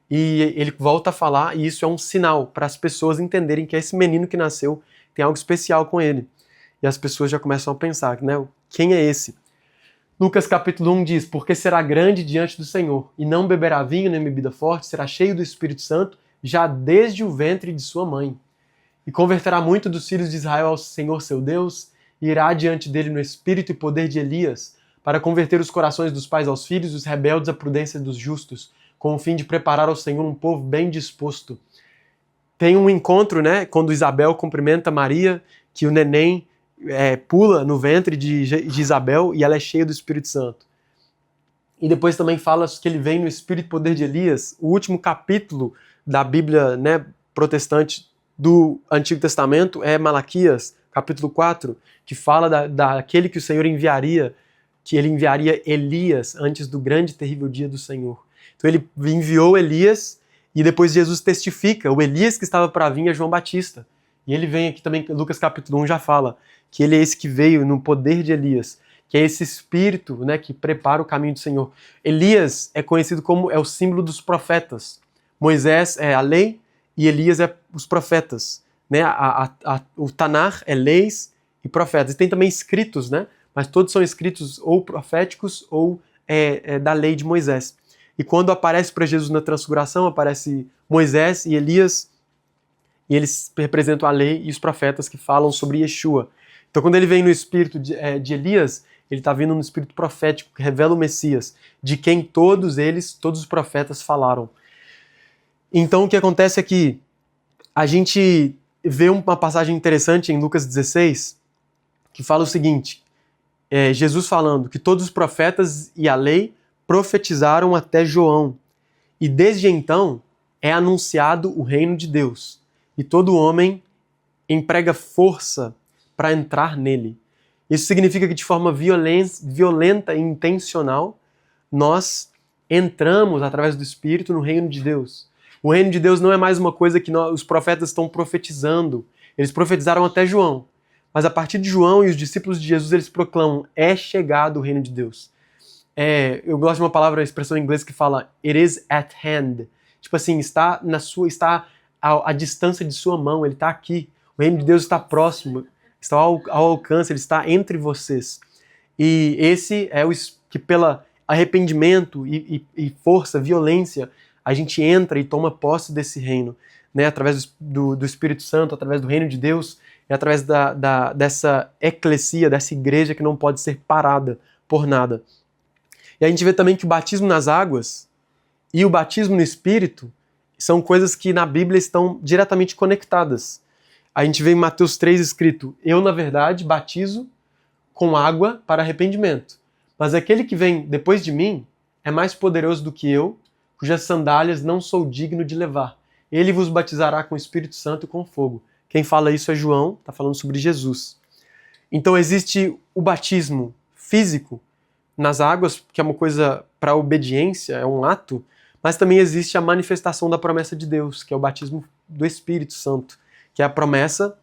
E ele volta a falar, e isso é um sinal para as pessoas entenderem que esse menino que nasceu tem algo especial com ele. E as pessoas já começam a pensar, né, quem é esse? Lucas capítulo 1 diz, porque será grande diante do Senhor, e não beberá vinho nem bebida forte, será cheio do Espírito Santo, já desde o ventre de sua mãe. E converterá muito dos filhos de Israel ao Senhor seu Deus, e irá diante dele no espírito e poder de Elias, para converter os corações dos pais aos filhos e os rebeldes à prudência dos justos, com o fim de preparar ao Senhor um povo bem disposto. Tem um encontro, né, quando Isabel cumprimenta Maria, que o neném pula no ventre de Isabel e ela é cheia do Espírito Santo. E depois também fala que ele vem no espírito e poder de Elias, o último capítulo da Bíblia, né, protestante do Antigo Testamento é Malaquias, capítulo 4, que fala daquele que o Senhor enviaria, que ele enviaria Elias antes do grande e terrível dia do Senhor. Então ele enviou Elias e depois Jesus testifica, o Elias que estava para vir é João Batista. E ele vem aqui também, Lucas capítulo 1 já fala que ele é esse que veio no poder de Elias, que é esse espírito, né, que prepara o caminho do Senhor. Elias é conhecido como o símbolo dos profetas. Moisés é a lei e Elias é os profetas. Né? O Tanar é leis e profetas. E tem também escritos, né? Mas todos são escritos ou proféticos ou da lei de Moisés. E quando aparece para Jesus na transfiguração, aparece Moisés e Elias, e eles representam a lei e os profetas que falam sobre Yeshua. Então quando ele vem no espírito de Elias, ele está vindo no espírito profético, que revela o Messias, de quem todos os profetas falaram. Então o que acontece é que a gente vê uma passagem interessante em Lucas 16, que fala o seguinte, Jesus falando que todos os profetas e a lei profetizaram até João, e desde então é anunciado o reino de Deus, e todo homem emprega força para entrar nele. Isso significa que de forma violenta e intencional, nós entramos através do Espírito no reino de Deus. O reino de Deus não é mais uma coisa que os profetas estão profetizando. Eles profetizaram até João. Mas a partir de João e os discípulos de Jesus, eles proclamam, é chegado o reino de Deus. Eu gosto de uma expressão em inglês que fala, it is at hand. Tipo assim, está à distância de sua mão, ele está aqui. O reino de Deus está próximo, está ao alcance, ele está entre vocês. E esse é o que pela arrependimento e força, violência, a gente entra e toma posse desse reino, né? Através do Espírito Santo, através do reino de Deus, e através dessa eclesia, dessa igreja que não pode ser parada por nada. E a gente vê também que o batismo nas águas e o batismo no Espírito são coisas que na Bíblia estão diretamente conectadas. A gente vê em Mateus 3 escrito, eu, na verdade, batizo com água para arrependimento. Mas aquele que vem depois de mim é mais poderoso do que eu, cujas sandálias não sou digno de levar. Ele vos batizará com o Espírito Santo e com fogo. Quem fala isso é João, está falando sobre Jesus. Então existe o batismo físico nas águas, que é uma coisa para obediência, é um ato, mas também existe a manifestação da promessa de Deus, que é o batismo do Espírito Santo, que é a promessa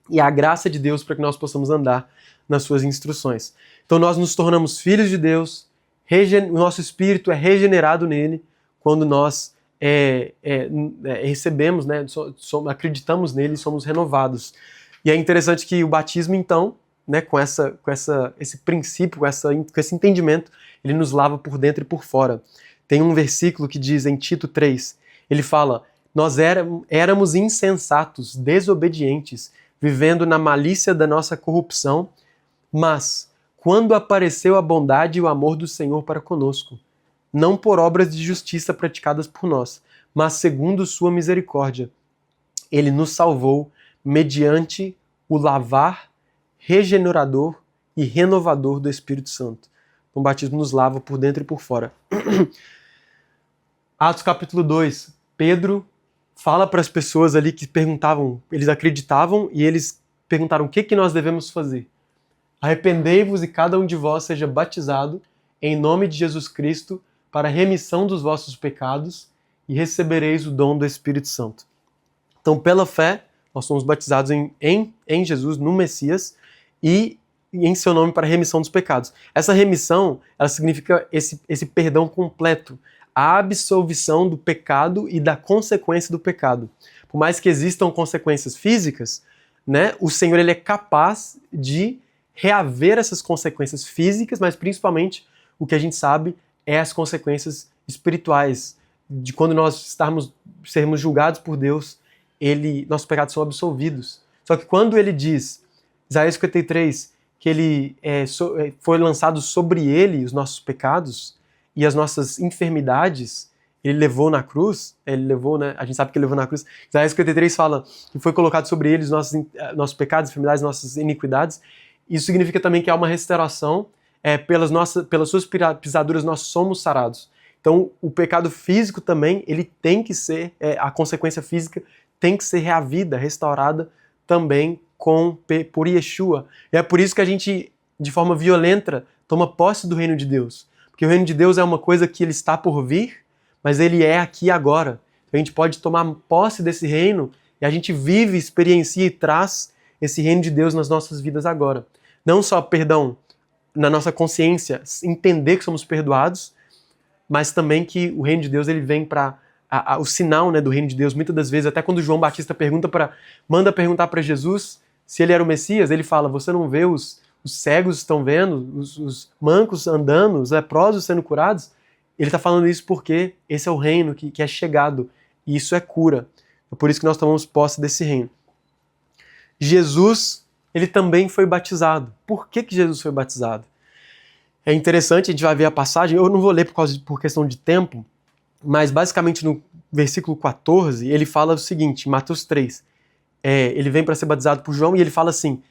e a graça de Deus para que nós possamos andar nas suas instruções. Então nós nos tornamos filhos de Deus, o nosso espírito é regenerado nele quando nós recebemos, né, acreditamos nele e somos renovados. E é interessante que o batismo, então, né, com esse princípio, com esse entendimento, ele nos lava por dentro e por fora. Tem um versículo que diz em Tito 3, ele fala: nós éramos insensatos, desobedientes, vivendo na malícia da nossa corrupção, mas quando apareceu a bondade e o amor do Senhor para conosco, não por obras de justiça praticadas por nós, mas segundo sua misericórdia, ele nos salvou mediante o lavar regenerador e renovador do Espírito Santo. Então, o batismo nos lava por dentro e por fora. Atos capítulo 2, Pedro fala para as pessoas ali que perguntavam, eles acreditavam e eles perguntaram: o que nós devemos fazer? Arrependei-vos e cada um de vós seja batizado em nome de Jesus Cristo para a remissão dos vossos pecados e recebereis o dom do Espírito Santo. Então, pela fé, nós somos batizados em Jesus, no Messias, e em seu nome para a remissão dos pecados. Essa remissão, ela significa esse perdão completo, a absolvição do pecado e da consequência do pecado. Por mais que existam consequências físicas, né, o Senhor ele é capaz de reaver essas consequências físicas, mas principalmente o que a gente sabe é as consequências espirituais, de quando nós sermos julgados por Deus, nossos pecados são absolvidos. Só que quando ele diz, Isaías 53, que ele foi lançado sobre ele os nossos pecados e as nossas enfermidades, ele levou na cruz, né, a gente sabe que ele levou na cruz. Isaías 53 fala que foi colocado sobre ele os nossos pecados, enfermidades, nossas iniquidades. Isso significa também que há uma restauração, pelas suas pisaduras nós somos sarados. Então o pecado físico também, ele tem que ser, a consequência física tem que ser reavida, restaurada também por Yeshua. E é por isso que a gente, de forma violenta, toma posse do reino de Deus. Porque o reino de Deus é uma coisa que ele está por vir, mas ele é aqui e agora. Então a gente pode tomar posse desse reino e a gente vive, experiencia e traz esse reino de Deus nas nossas vidas agora. Não só perdão na nossa consciência, entender que somos perdoados, mas também que o reino de Deus ele vem para o sinal, né, do reino de Deus. Muitas das vezes, até quando João Batista manda perguntar para Jesus se ele era o Messias, ele fala: você não vê os cegos estão vendo, os mancos andando, os leprosos sendo curados? Ele está falando isso porque esse é o reino que é chegado, e isso é cura. É por isso que nós tomamos posse desse reino. Jesus, ele também foi batizado. Por que Jesus foi batizado? É interessante, a gente vai ver a passagem, eu não vou ler por questão de tempo, mas basicamente no versículo 14, ele fala o seguinte, em Mateus 3, ele vem para ser batizado por João e ele fala assim: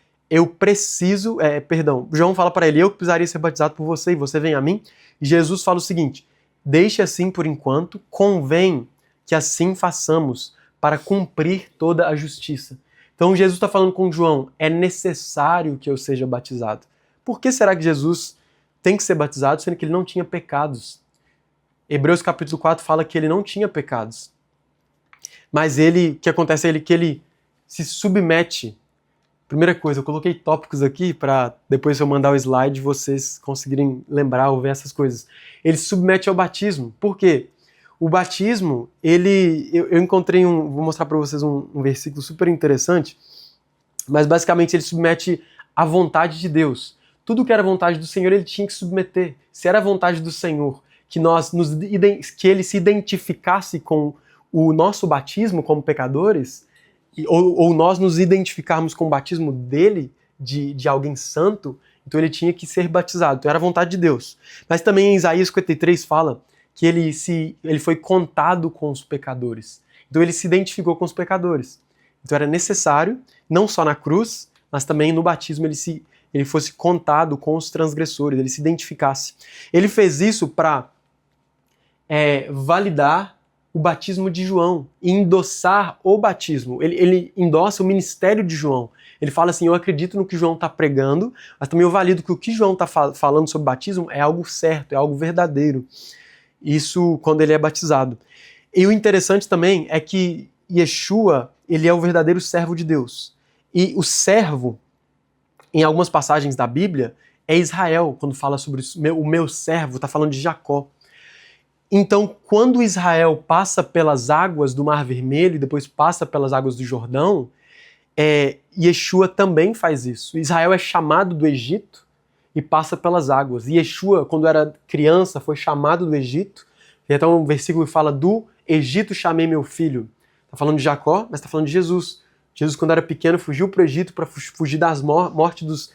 João fala para ele: eu precisaria ser batizado por você e você vem a mim. E Jesus fala o seguinte: deixe assim por enquanto, convém que assim façamos para cumprir toda a justiça. Então Jesus está falando com João: é necessário que eu seja batizado. Por que será que Jesus tem que ser batizado, sendo que ele não tinha pecados? Hebreus capítulo 4 fala que ele não tinha pecados. Mas o que acontece é que ele se submete. Primeira coisa, eu coloquei tópicos aqui para depois eu mandar o slide vocês conseguirem lembrar ou ver essas coisas. Ele se submete ao batismo. Por quê? O batismo, eu encontrei vou mostrar para vocês um versículo super interessante, mas basicamente ele submete à vontade de Deus. Tudo que era vontade do Senhor, ele tinha que submeter. Se era a vontade do Senhor que ele se identificasse com o nosso batismo como pecadores, ou nós nos identificarmos com o batismo dele, de alguém santo, então ele tinha que ser batizado. Então era a vontade de Deus. Mas também em Isaías 53 fala que ele foi contado com os pecadores. Então ele se identificou com os pecadores. Então era necessário, não só na cruz, mas também no batismo ele fosse contado com os transgressores, ele se identificasse. Ele fez isso para validar o batismo de João, e endossar o batismo. Ele endossa o ministério de João. Ele fala assim: eu acredito no que João está pregando, mas também eu valido que o que João está falando sobre batismo é algo certo, é algo verdadeiro. Isso quando ele é batizado. E o interessante também é que Yeshua, ele é o verdadeiro servo de Deus. E o servo, em algumas passagens da Bíblia, é Israel, quando fala sobre isso. O meu servo, está falando de Jacó. Então, quando Israel passa pelas águas do Mar Vermelho e depois passa pelas águas do Jordão, Yeshua também faz isso. Israel é chamado do Egito e passa pelas águas. E Yeshua, quando era criança, foi chamado do Egito. E então um versículo que fala: do Egito chamei meu filho. Está falando de Jacó, mas está falando de Jesus. Jesus, quando era pequeno, fugiu para o Egito para fugir das mortes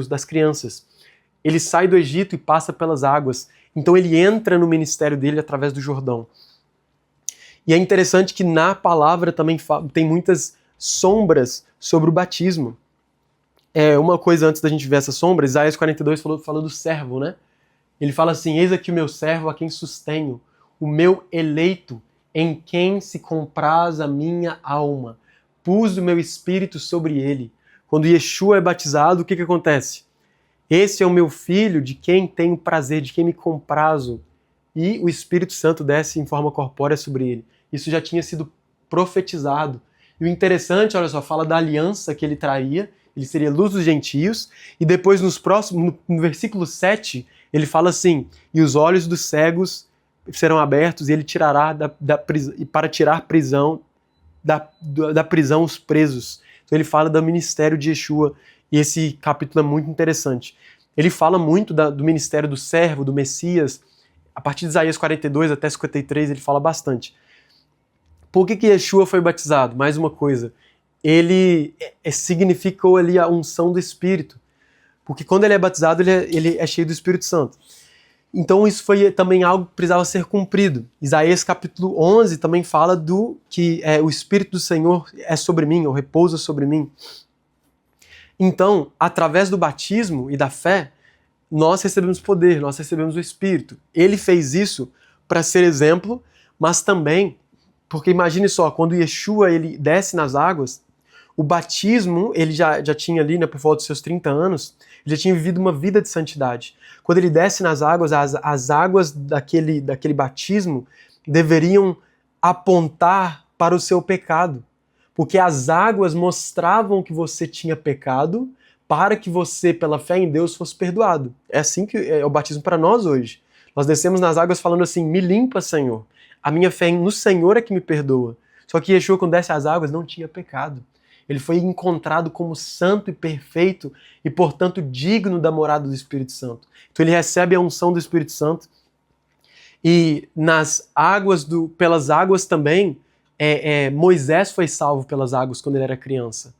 das crianças. Ele sai do Egito e passa pelas águas. Então ele entra no ministério dele através do Jordão. E é interessante que na palavra também tem muitas sombras sobre o batismo. Uma coisa antes da gente ver essa sombra, Isaías 42 falou do servo, né? Ele fala assim: eis aqui o meu servo a quem sustenho, o meu eleito, em quem se compraz a minha alma. Pus o meu espírito sobre ele. Quando Yeshua é batizado, o que acontece? Esse é o meu filho, de quem tenho prazer, de quem me comprazo. E o Espírito Santo desce em forma corpórea sobre ele. Isso já tinha sido profetizado. E o interessante, olha só, fala da aliança que ele traria, ele seria luz dos gentios, e depois no versículo 7, ele fala assim: e os olhos dos cegos serão abertos, e ele tirará para tirar da prisão os presos. Então ele fala do ministério de Yeshua, e esse capítulo é muito interessante. Ele fala muito do ministério do servo, do Messias. A partir de Isaías 42 até 53 ele fala bastante. Por que Yeshua foi batizado? Mais uma coisa, ele significou ali a unção do Espírito, porque quando ele é batizado ele é cheio do Espírito Santo. Então isso foi também algo que precisava ser cumprido. Isaías capítulo 11 também fala do que o Espírito do Senhor é sobre mim, ou repousa sobre mim. Então, através do batismo e da fé, nós recebemos poder, nós recebemos o Espírito. Ele fez isso para ser exemplo, mas também, porque imagine só, quando Yeshua ele desce nas águas, o batismo, ele já tinha ali, né, por volta dos seus 30 anos, ele já tinha vivido uma vida de santidade. Quando ele desce nas águas, as águas daquele batismo deveriam apontar para o seu pecado. Porque as águas mostravam que você tinha pecado para que você, pela fé em Deus, fosse perdoado. É assim que é o batismo para nós hoje. Nós descemos nas águas falando assim: me limpa, Senhor. A minha fé no Senhor é que me perdoa. Só que Yeshua, quando desce as águas, não tinha pecado. Ele foi encontrado como santo e perfeito e, portanto, digno da morada do Espírito Santo. Então ele recebe a unção do Espírito Santo. E nas águas, pelas águas também, Moisés foi salvo pelas águas quando ele era criança.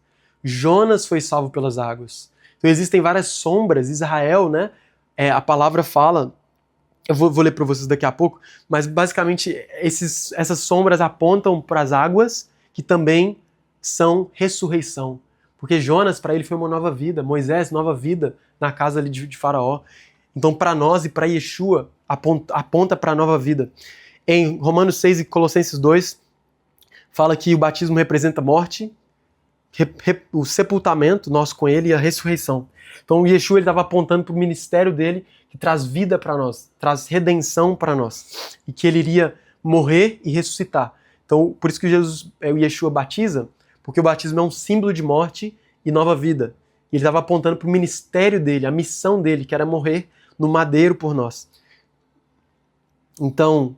Jonas foi salvo pelas águas. Então existem várias sombras. Israel, né? A palavra fala, eu vou ler para vocês daqui a pouco, mas basicamente essas sombras apontam para as águas que também são ressurreição. Porque Jonas, para ele, foi uma nova vida. Moisés, nova vida na casa ali de Faraó. Então, para nós e para Yeshua, aponta para a nova vida. Em Romanos 6 e Colossenses 2, fala que o batismo representa morte, o sepultamento nosso com ele e a ressurreição. Então o Yeshua estava apontando para o ministério dele, que traz vida para nós, traz redenção para nós, e que ele iria morrer e ressuscitar. Então por isso que o Yeshua batiza, porque o batismo é um símbolo de morte e nova vida. E ele estava apontando para o ministério dele, a missão dele, que era morrer no madeiro por nós. Então,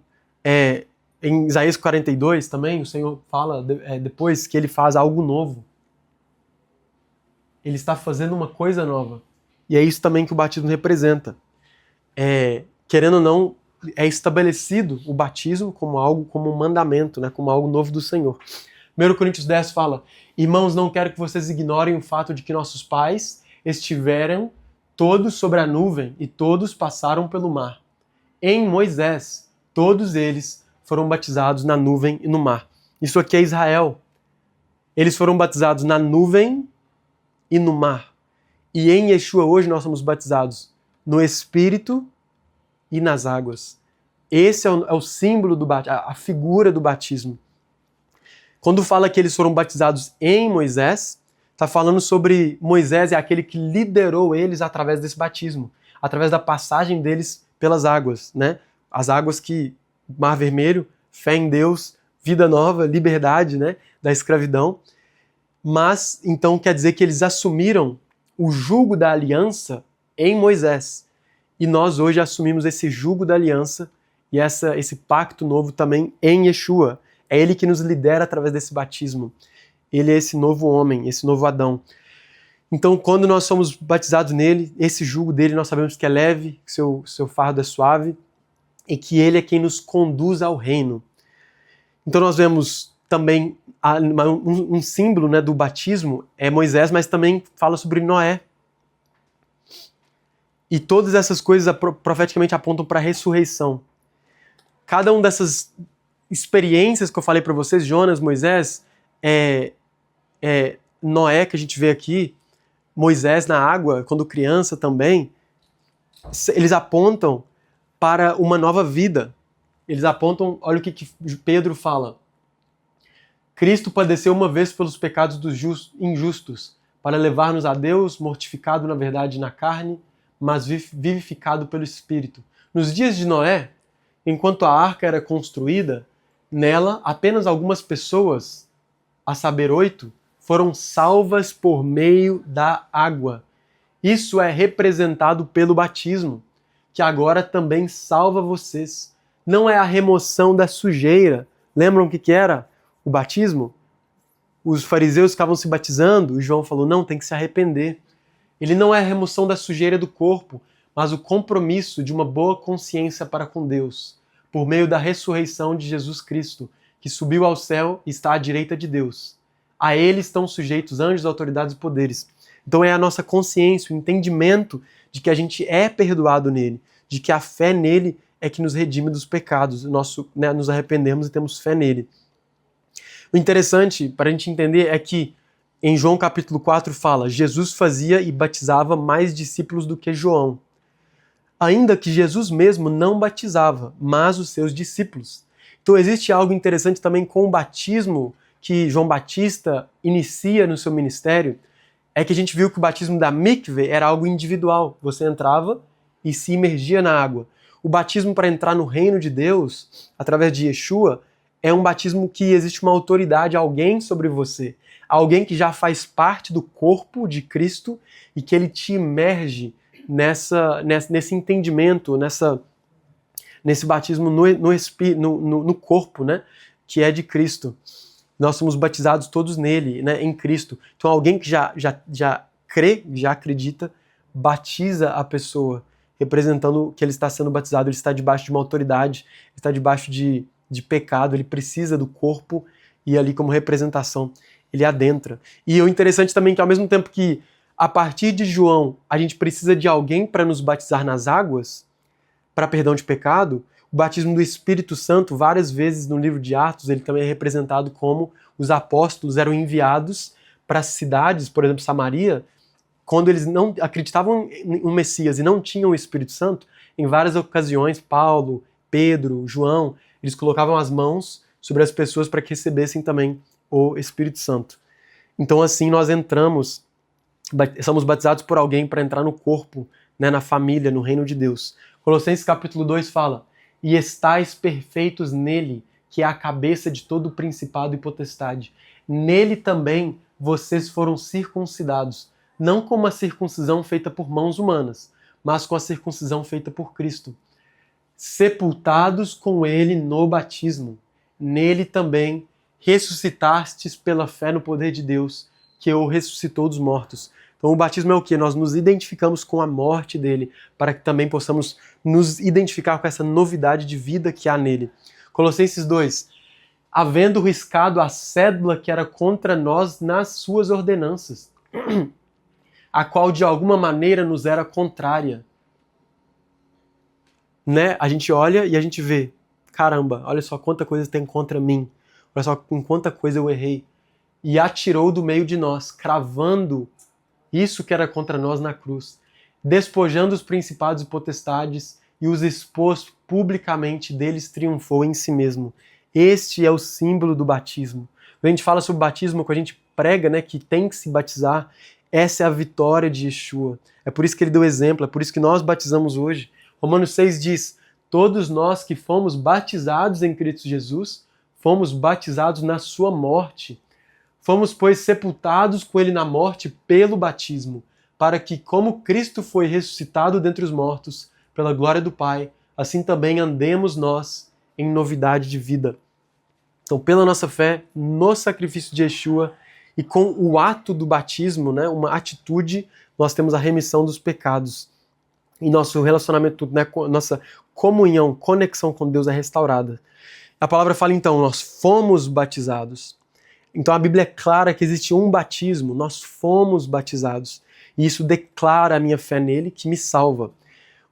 em Isaías 42 também, o Senhor fala depois que ele faz algo novo. Ele está fazendo uma coisa nova. E é isso também que o batismo representa. Querendo ou não, é estabelecido o batismo como um mandamento, né, como algo novo do Senhor. 1 Coríntios 10 fala: irmãos, não quero que vocês ignorem o fato de que nossos pais estiveram todos sobre a nuvem e todos passaram pelo mar. Em Moisés, todos eles foram batizados na nuvem e no mar. Isso aqui é Israel. Eles foram batizados na nuvem e no mar. E em Yeshua hoje nós somos batizados no Espírito e nas águas. Esse é o símbolo do batismo, a figura do batismo. Quando fala que eles foram batizados em Moisés, está falando sobre Moisés, é aquele que liderou eles através desse batismo, através da passagem deles pelas águas, né? as águas que, Mar Vermelho, fé em Deus, vida nova, liberdade, né, da escravidão. Mas, então, quer dizer que eles assumiram o jugo da aliança em Moisés. E nós hoje assumimos esse jugo da aliança e esse pacto novo também em Yeshua. É ele que nos lidera através desse batismo. Ele é esse novo homem, esse novo Adão. Então, quando nós somos batizados nele, esse jugo dele nós sabemos que é leve, que seu fardo é suave e que ele é quem nos conduz ao reino. Então nós vemos também um símbolo, né, do batismo, é Moisés, mas também fala sobre Noé. E todas essas coisas profeticamente apontam para a ressurreição. Cada uma dessas experiências que eu falei para vocês, Jonas, Moisés, Noé, que a gente vê aqui, Moisés na água, quando criança também, eles apontam para uma nova vida. Eles apontam, olha o que Pedro fala. Cristo padeceu uma vez pelos pecados dos injustos, para levar-nos a Deus, mortificado na verdade na carne, mas vivificado pelo Espírito. Nos dias de Noé, enquanto a arca era construída, nela apenas algumas pessoas, a saber 8, foram salvas por meio da água. Isso é representado pelo batismo, que agora também salva vocês. Não é a remoção da sujeira. Lembram o que era o batismo? Os fariseus ficavam se batizando e João falou, não, tem que se arrepender. Ele não é a remoção da sujeira do corpo, mas o compromisso de uma boa consciência para com Deus, por meio da ressurreição de Jesus Cristo, que subiu ao céu e está à direita de Deus. A ele estão sujeitos anjos, autoridades e poderes. Então é a nossa consciência, o entendimento de que a gente é perdoado nele, de que a fé nele é que nos redime dos pecados, nos arrependemos e temos fé nele. O interessante para a gente entender é que em João capítulo 4 fala, Jesus fazia e batizava mais discípulos do que João. Ainda que Jesus mesmo não batizava, mas os seus discípulos. Então existe algo interessante também com o batismo que João Batista inicia no seu ministério, é que a gente viu que o batismo da mikve era algo individual. Você entrava e se imergia na água. O batismo para entrar no reino de Deus, através de Yeshua, é um batismo que existe uma autoridade, alguém sobre você. Alguém que já faz parte do corpo de Cristo e que ele te imerge nesse entendimento, nesse batismo no corpo, né, que é de Cristo. Nós somos batizados todos nele, né, em Cristo. Então alguém que já crê, já acredita, batiza a pessoa, representando que ele está sendo batizado, ele está debaixo de uma autoridade, ele está debaixo de pecado, ele precisa do corpo e ali como representação ele adentra. E o interessante também é que ao mesmo tempo que a partir de João a gente precisa de alguém para nos batizar nas águas, para perdão de pecado, o batismo do Espírito Santo, várias vezes no livro de Atos, ele também é representado como os apóstolos eram enviados para cidades, por exemplo, Samaria, quando eles não acreditavam em um Messias e não tinham o Espírito Santo, em várias ocasiões, Paulo, Pedro, João, eles colocavam as mãos sobre as pessoas para que recebessem também o Espírito Santo. Então assim nós somos batizados por alguém para entrar no corpo, né, na família, no reino de Deus. Colossenses capítulo 2 fala, e estais perfeitos nele, que é a cabeça de todo principado e potestade. Nele também vocês foram circuncidados, não com uma circuncisão feita por mãos humanas, mas com a circuncisão feita por Cristo. Sepultados com ele no batismo. Nele também ressuscitastes pela fé no poder de Deus, que o ressuscitou dos mortos. Então o batismo é o quê? Nós nos identificamos com a morte dele, para que também possamos nos identificar com essa novidade de vida que há nele. Colossenses 2. Havendo riscado a cédula que era contra nós nas suas ordenanças, a qual de alguma maneira nos era contrária. Né? A gente olha e a gente vê, caramba, olha só quanta coisa tem contra mim, olha só com quanta coisa eu errei. E atirou do meio de nós, cravando isso que era contra nós na cruz, despojando os principados e potestades e os expôs publicamente, deles triunfou em si mesmo. Este é o símbolo do batismo. Quando a gente fala sobre batismo, quando a gente prega, né, que tem que se batizar, essa é a vitória de Yeshua. É por isso que ele deu exemplo, é por isso que nós batizamos hoje. Romanos 6 diz, todos nós que fomos batizados em Cristo Jesus, fomos batizados na sua morte. Fomos, pois, sepultados com ele na morte pelo batismo, para que, como Cristo foi ressuscitado dentre os mortos, pela glória do Pai, assim também andemos nós em novidade de vida. Então, pela nossa fé no sacrifício de Yeshua e com o ato do batismo, né, uma atitude, nós temos a remissão dos pecados. E nosso relacionamento, né, nossa comunhão, conexão com Deus é restaurada. A palavra fala então, nós fomos batizados. Então a Bíblia é clara que existe um batismo, nós fomos batizados. E isso declara a minha fé nele, que me salva.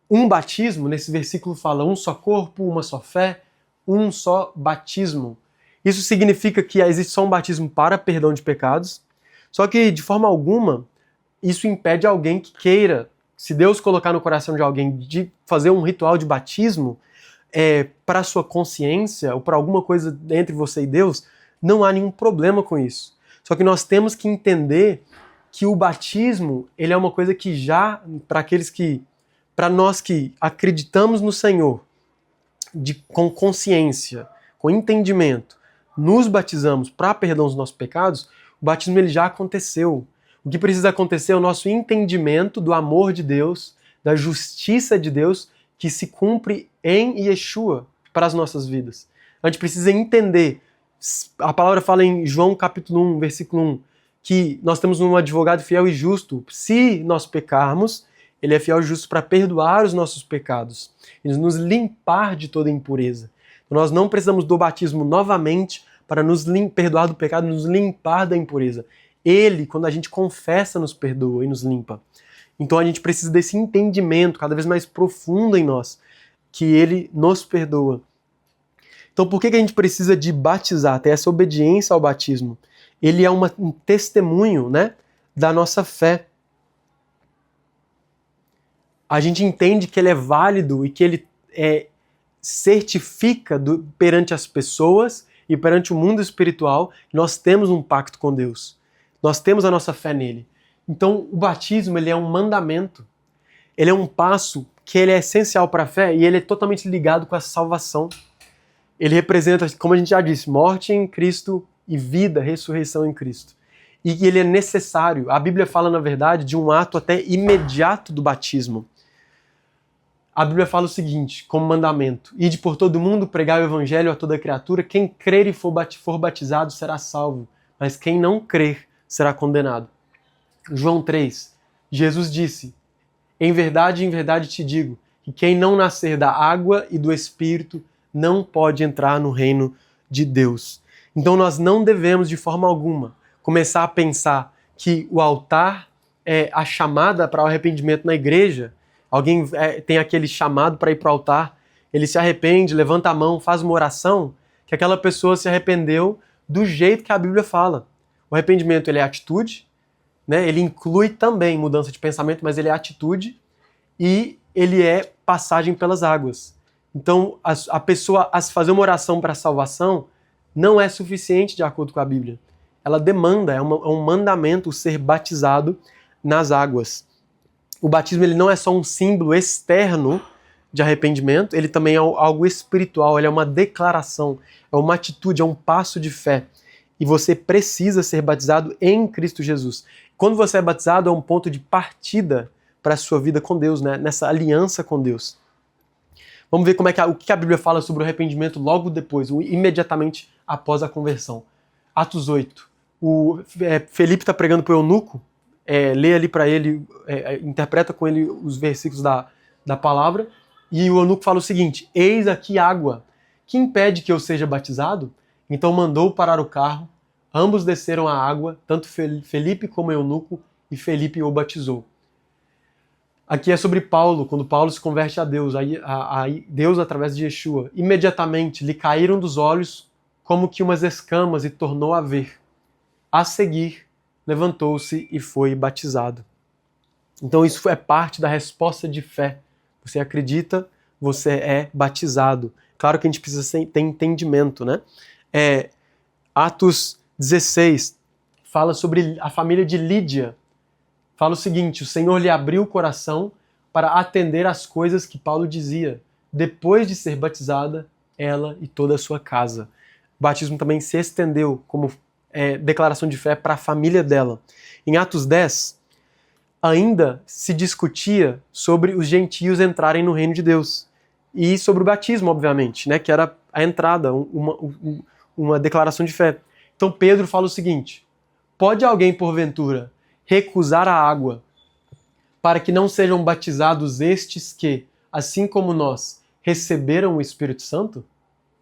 Um batismo, nesse versículo fala um só corpo, uma só fé, um só batismo. Isso significa que existe só um batismo para perdão de pecados, só que de forma alguma isso impede alguém que queira, se Deus colocar no coração de alguém de fazer um ritual de batismo para a sua consciência ou para alguma coisa entre você e Deus, não há nenhum problema com isso. Só que nós temos que entender que o batismo, ele é uma coisa que já, para nós que acreditamos no Senhor, com consciência, com entendimento, nos batizamos para perdão dos nossos pecados, o batismo ele já aconteceu. O que precisa acontecer é o nosso entendimento do amor de Deus, da justiça de Deus, que se cumpre em Yeshua para as nossas vidas. A gente precisa entender. A palavra fala em João capítulo 1, versículo 1, que nós temos um advogado fiel e justo. Se nós pecarmos, ele é fiel e justo para perdoar os nossos pecados e nos limpar de toda impureza. Nós não precisamos do batismo novamente para nos perdoar do pecado, nos limpar da impureza. Ele, quando a gente confessa, nos perdoa e nos limpa. Então a gente precisa desse entendimento cada vez mais profundo em nós, que ele nos perdoa. Então por que a gente precisa de batizar, ter essa obediência ao batismo? Ele é um testemunho, né, da nossa fé. A gente entende que ele é válido e que ele certifica perante as pessoas e perante o mundo espiritual que nós temos um pacto com Deus. Nós temos a nossa fé nele. Então, o batismo ele é um mandamento. Ele é um passo que ele é essencial para a fé e ele é totalmente ligado com a salvação. Ele representa, como a gente já disse, morte em Cristo e vida, ressurreição em Cristo. E ele é necessário. A Bíblia fala, na verdade, de um ato até imediato do batismo. A Bíblia fala o seguinte, como mandamento: ide por todo mundo, pregar o evangelho a toda criatura, quem crer e for batizado será salvo, mas quem não crer será condenado. João 3, Jesus disse: em verdade te digo, que quem não nascer da água e do Espírito não pode entrar no reino de Deus. Então nós não devemos de forma alguma começar a pensar que o altar é a chamada para o arrependimento na igreja. Alguém tem aquele chamado para ir para o altar, ele se arrepende, levanta a mão, faz uma oração, que aquela pessoa se arrependeu do jeito que a Bíblia fala. O arrependimento ele é atitude, né? Ele inclui também mudança de pensamento, mas ele é atitude e ele é passagem pelas águas. Então a pessoa a fazer uma oração para a salvação não é suficiente de acordo com a Bíblia. Ela demanda, é um mandamento ser batizado nas águas. O batismo ele não é só um símbolo externo de arrependimento, ele também é algo espiritual, ele é uma declaração, é uma atitude, é um passo de fé. E você precisa ser batizado em Cristo Jesus. Quando você é batizado, é um ponto de partida para a sua vida com Deus, né? Nessa aliança com Deus. Vamos ver o que a Bíblia fala sobre o arrependimento logo depois, imediatamente após a conversão. Atos 8. Felipe está pregando para o eunuco, lê ali para ele, interpreta com ele os versículos da palavra, e o eunuco fala o seguinte: eis aqui água, que impede que eu seja batizado? Então mandou parar o carro, ambos desceram à água, tanto Felipe como o eunuco, e Felipe o batizou. Aqui é sobre Paulo, quando Paulo se converte a Deus, a Deus através de Yeshua. Imediatamente lhe caíram dos olhos como que umas escamas e tornou a ver. A seguir, levantou-se e foi batizado. Então isso é parte da resposta de fé. Você acredita, você é batizado. Claro que a gente precisa ter entendimento, né? Atos 16 fala sobre a família de Lídia. Fala o seguinte: o Senhor lhe abriu o coração para atender às coisas que Paulo dizia. depois de ser batizada, ela e toda a sua casa. O batismo também se estendeu como declaração de fé para a família dela. Em Atos 10, ainda se discutia sobre os gentios entrarem no reino de Deus. E sobre o batismo, obviamente, né, que era a entrada, uma declaração de fé. Então Pedro fala o seguinte: pode alguém, porventura, recusar a água para que não sejam batizados estes que, assim como nós, receberam o Espírito Santo?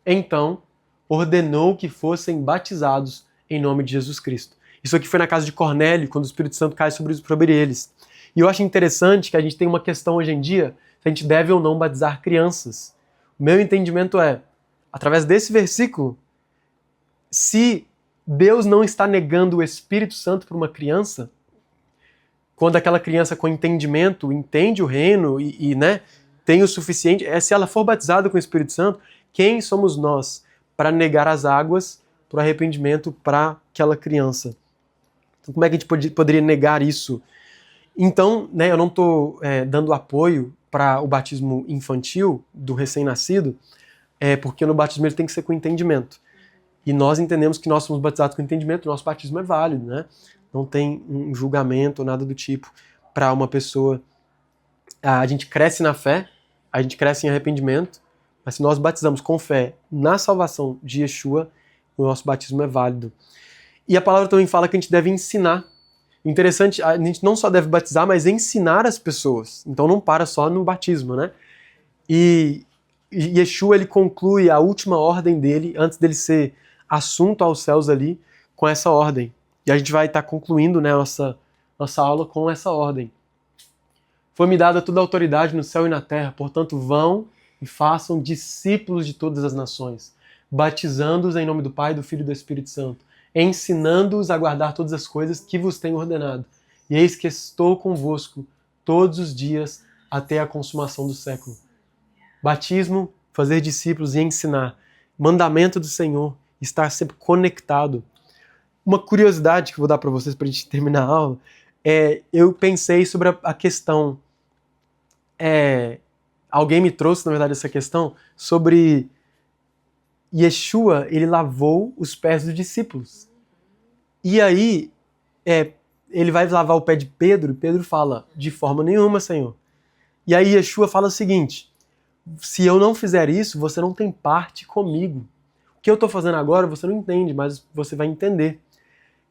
Então, ordenou que fossem batizados em nome de Jesus Cristo. Isso aqui foi na casa de Cornélio, quando o Espírito Santo cai sobre eles. E eu acho interessante que a gente tem uma questão hoje em dia, se a gente deve ou não batizar crianças. O meu entendimento é, através desse versículo, se Deus não está negando o Espírito Santo para uma criança, quando aquela criança com entendimento entende o reino né, tem o suficiente, se ela for batizada com o Espírito Santo, quem somos nós para negar as águas para o arrependimento para aquela criança? Então, como é que a gente poderia negar isso? Então, né, eu não estou dando apoio para o batismo infantil do recém-nascido, porque no batismo ele tem que ser com entendimento. E nós entendemos que nós somos batizados com entendimento, o nosso batismo é válido, né? Não tem um julgamento ou nada do tipo para uma pessoa. A gente cresce na fé, a gente cresce em arrependimento, mas se nós batizamos com fé na salvação de Yeshua, o nosso batismo é válido. E a palavra também fala que a gente deve ensinar. Interessante, a gente não só deve batizar, mas ensinar as pessoas. Então não para só no batismo, né? E Yeshua, ele conclui a última ordem dele, antes dele ser assunto aos céus ali, com essa ordem. E a gente vai estar concluindo, né, nossa aula com essa ordem. Foi-me dada toda a autoridade no céu e na terra, portanto vão e façam discípulos de todas as nações, batizando-os em nome do Pai, do Filho e do Espírito Santo, ensinando-os a guardar todas as coisas que vos tenho ordenado. E eis que estou convosco todos os dias até a consumação do século. Batismo, fazer discípulos e ensinar. Mandamento do Senhor, estar sempre conectado. Uma curiosidade que eu vou dar para vocês para a gente terminar a aula eu pensei sobre a questão. Alguém me trouxe, na verdade, essa questão sobre Yeshua, ele lavou os pés dos discípulos. E aí, ele vai lavar o pé de Pedro, e Pedro fala, de forma nenhuma, Senhor. E aí Yeshua fala o seguinte: se eu não fizer isso, você não tem parte comigo. O que eu estou fazendo agora, você não entende, mas você vai entender.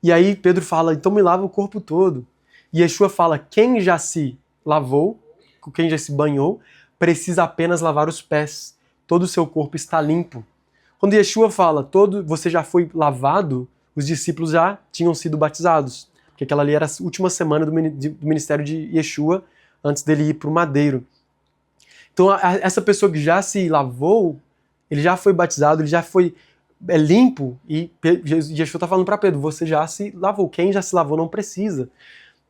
E aí Pedro fala, então me lava o corpo todo. E Yeshua fala, quem já se lavou, quem já se banhou, precisa apenas lavar os pés. Todo o seu corpo está limpo. Quando Yeshua fala, você já foi lavado, os discípulos já tinham sido batizados. Porque aquela ali era a última semana do ministério de Yeshua, antes dele ir para o madeiro. Então essa pessoa que já se lavou, ele já foi batizado, ele já foi limpo, e Yeshua está falando para Pedro, você já se lavou, quem já se lavou não precisa.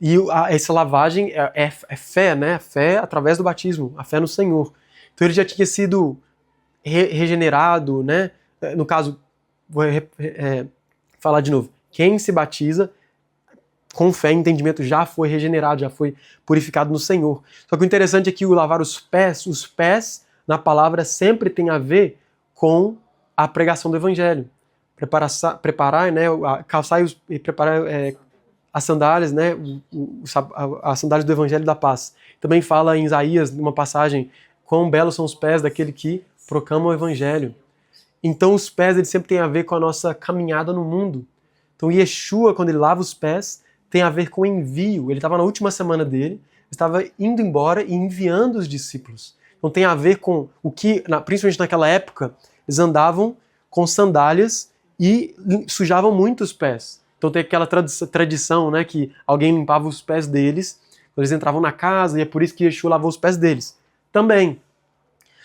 E essa lavagem é fé, né? Fé através do batismo, a fé no Senhor. Então ele já tinha sido regenerado, né? No caso, vou falar de novo, quem se batiza com fé e entendimento já foi regenerado, já foi purificado no Senhor. Só que o interessante é que o lavar os pés na palavra sempre tem a ver com a pregação do Evangelho. Preparar, né, calçar e preparar as sandálias, né, as sandálias do Evangelho da Paz. Também fala em Isaías, numa passagem, quão belos são os pés daquele que proclama o Evangelho. Então os pés eles sempre têm a ver com a nossa caminhada no mundo. Então Yeshua, quando ele lava os pés, tem a ver com envio. Ele estava na última semana dele, estava indo embora e enviando os discípulos. Então tem a ver com o que, principalmente naquela época, eles andavam com sandálias e sujavam muito os pés. Então tem aquela tradição, né, que alguém limpava os pés deles quando eles entravam na casa, e é por isso que Yeshua lavou os pés deles. Também.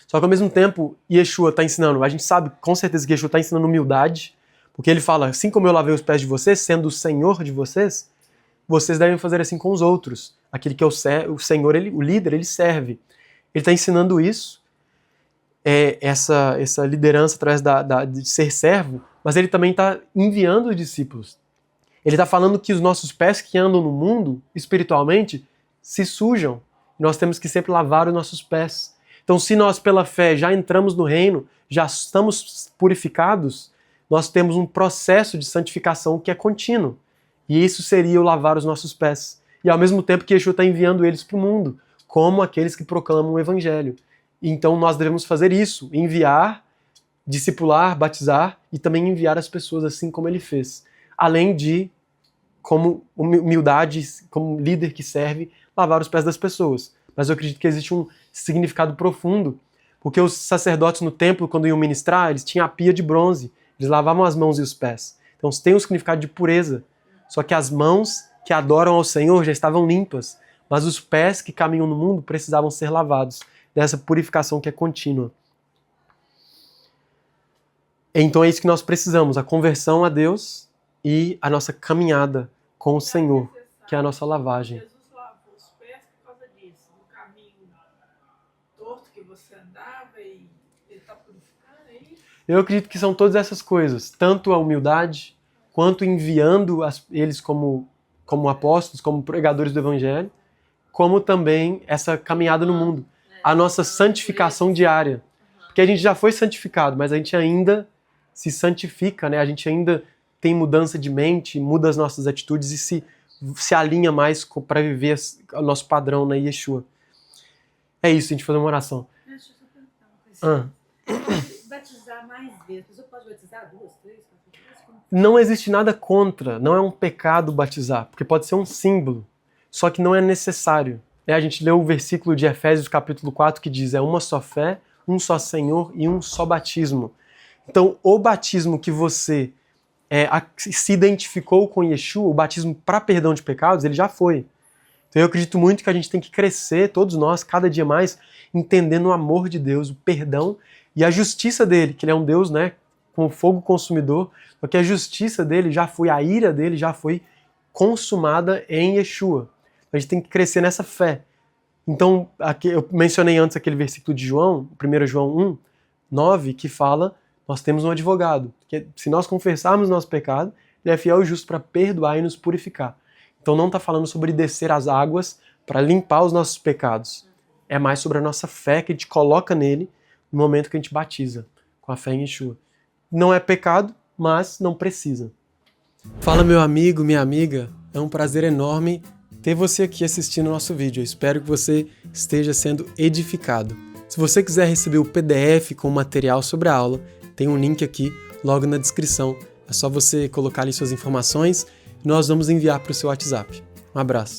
Só que ao mesmo tempo, Yeshua está ensinando, a gente sabe com certeza que Yeshua está ensinando humildade, porque ele fala, assim como eu lavei os pés de vocês, sendo o Senhor de vocês, vocês devem fazer assim com os outros. Aquele que é o Senhor, o líder, ele serve. Ele está ensinando isso, essa liderança através de ser servo, mas ele também está enviando os discípulos. Ele está falando que os nossos pés que andam no mundo, espiritualmente, se sujam. Nós temos que sempre lavar os nossos pés. Então, se nós pela fé já entramos no reino, já estamos purificados, nós temos um processo de santificação que é contínuo. E isso seria o lavar os nossos pés. E ao mesmo tempo que Yeshua está enviando eles para o mundo, como aqueles que proclamam o evangelho. Então nós devemos fazer isso, enviar, discipular, batizar e também enviar as pessoas assim como ele fez. Além de, como humildade, como líder que serve, lavar os pés das pessoas. Mas eu acredito que existe um significado profundo, porque os sacerdotes no templo, quando iam ministrar, eles tinham a pia de bronze, eles lavavam as mãos e os pés. Então tem um significado de pureza. Só que as mãos que adoram ao Senhor já estavam limpas, mas os pés que caminham no mundo precisavam ser lavados, dessa purificação que é contínua. Então é isso que nós precisamos, a conversão a Deus e a nossa caminhada com o Senhor, que é a nossa lavagem. Jesus lavou os pés por causa disso, no caminho torto que você andava e ele está purificando aí. Eu acredito que são todas essas coisas, tanto a humildade, quanto enviando eles como apóstolos, como pregadores do Evangelho, como também essa caminhada no mundo, a nossa santificação diária. Porque a gente já foi santificado, mas a gente ainda se santifica, né? A gente ainda tem mudança de mente, muda as nossas atitudes e se alinha mais para viver o nosso padrão na Yeshua. É isso, a gente fazer uma oração. Deixa eu só perguntar uma coisa. Ah. Batizar mais vezes. A pessoa pode batizar 2, 3, 4 vezes? Não existe nada contra, não é um pecado batizar, porque pode ser um símbolo, só que não é necessário. A gente leu o versículo de Efésios capítulo 4 que diz, é uma só fé, um só Senhor e um só batismo. Então, o batismo que você se identificou com Yeshua, o batismo para perdão de pecados, ele já foi. Então eu acredito muito que a gente tem que crescer, todos nós, cada dia mais, entendendo o amor de Deus, o perdão e a justiça dele, que ele é um Deus, né, com fogo consumidor, porque a justiça dele já foi, a ira dele já foi consumada em Yeshua. A gente tem que crescer nessa fé. Então, aqui, eu mencionei antes aquele versículo de João, 1 João 1, 9, que fala, nós temos um advogado, que se nós confessarmos nosso pecado, ele é fiel e justo para perdoar e nos purificar. Então não está falando sobre descer as águas para limpar os nossos pecados. É mais sobre a nossa fé que a gente coloca nele no momento que a gente batiza, com a fé em Yeshua. Não é pecado, mas não precisa. Fala, meu amigo, minha amiga. É um prazer enorme ter você aqui assistindo o nosso vídeo. Eu espero que você esteja sendo edificado. Se você quiser receber o PDF com o material sobre a aula, tem um link aqui logo na descrição. É só você colocar ali suas informações e nós vamos enviar para o seu WhatsApp. Um abraço.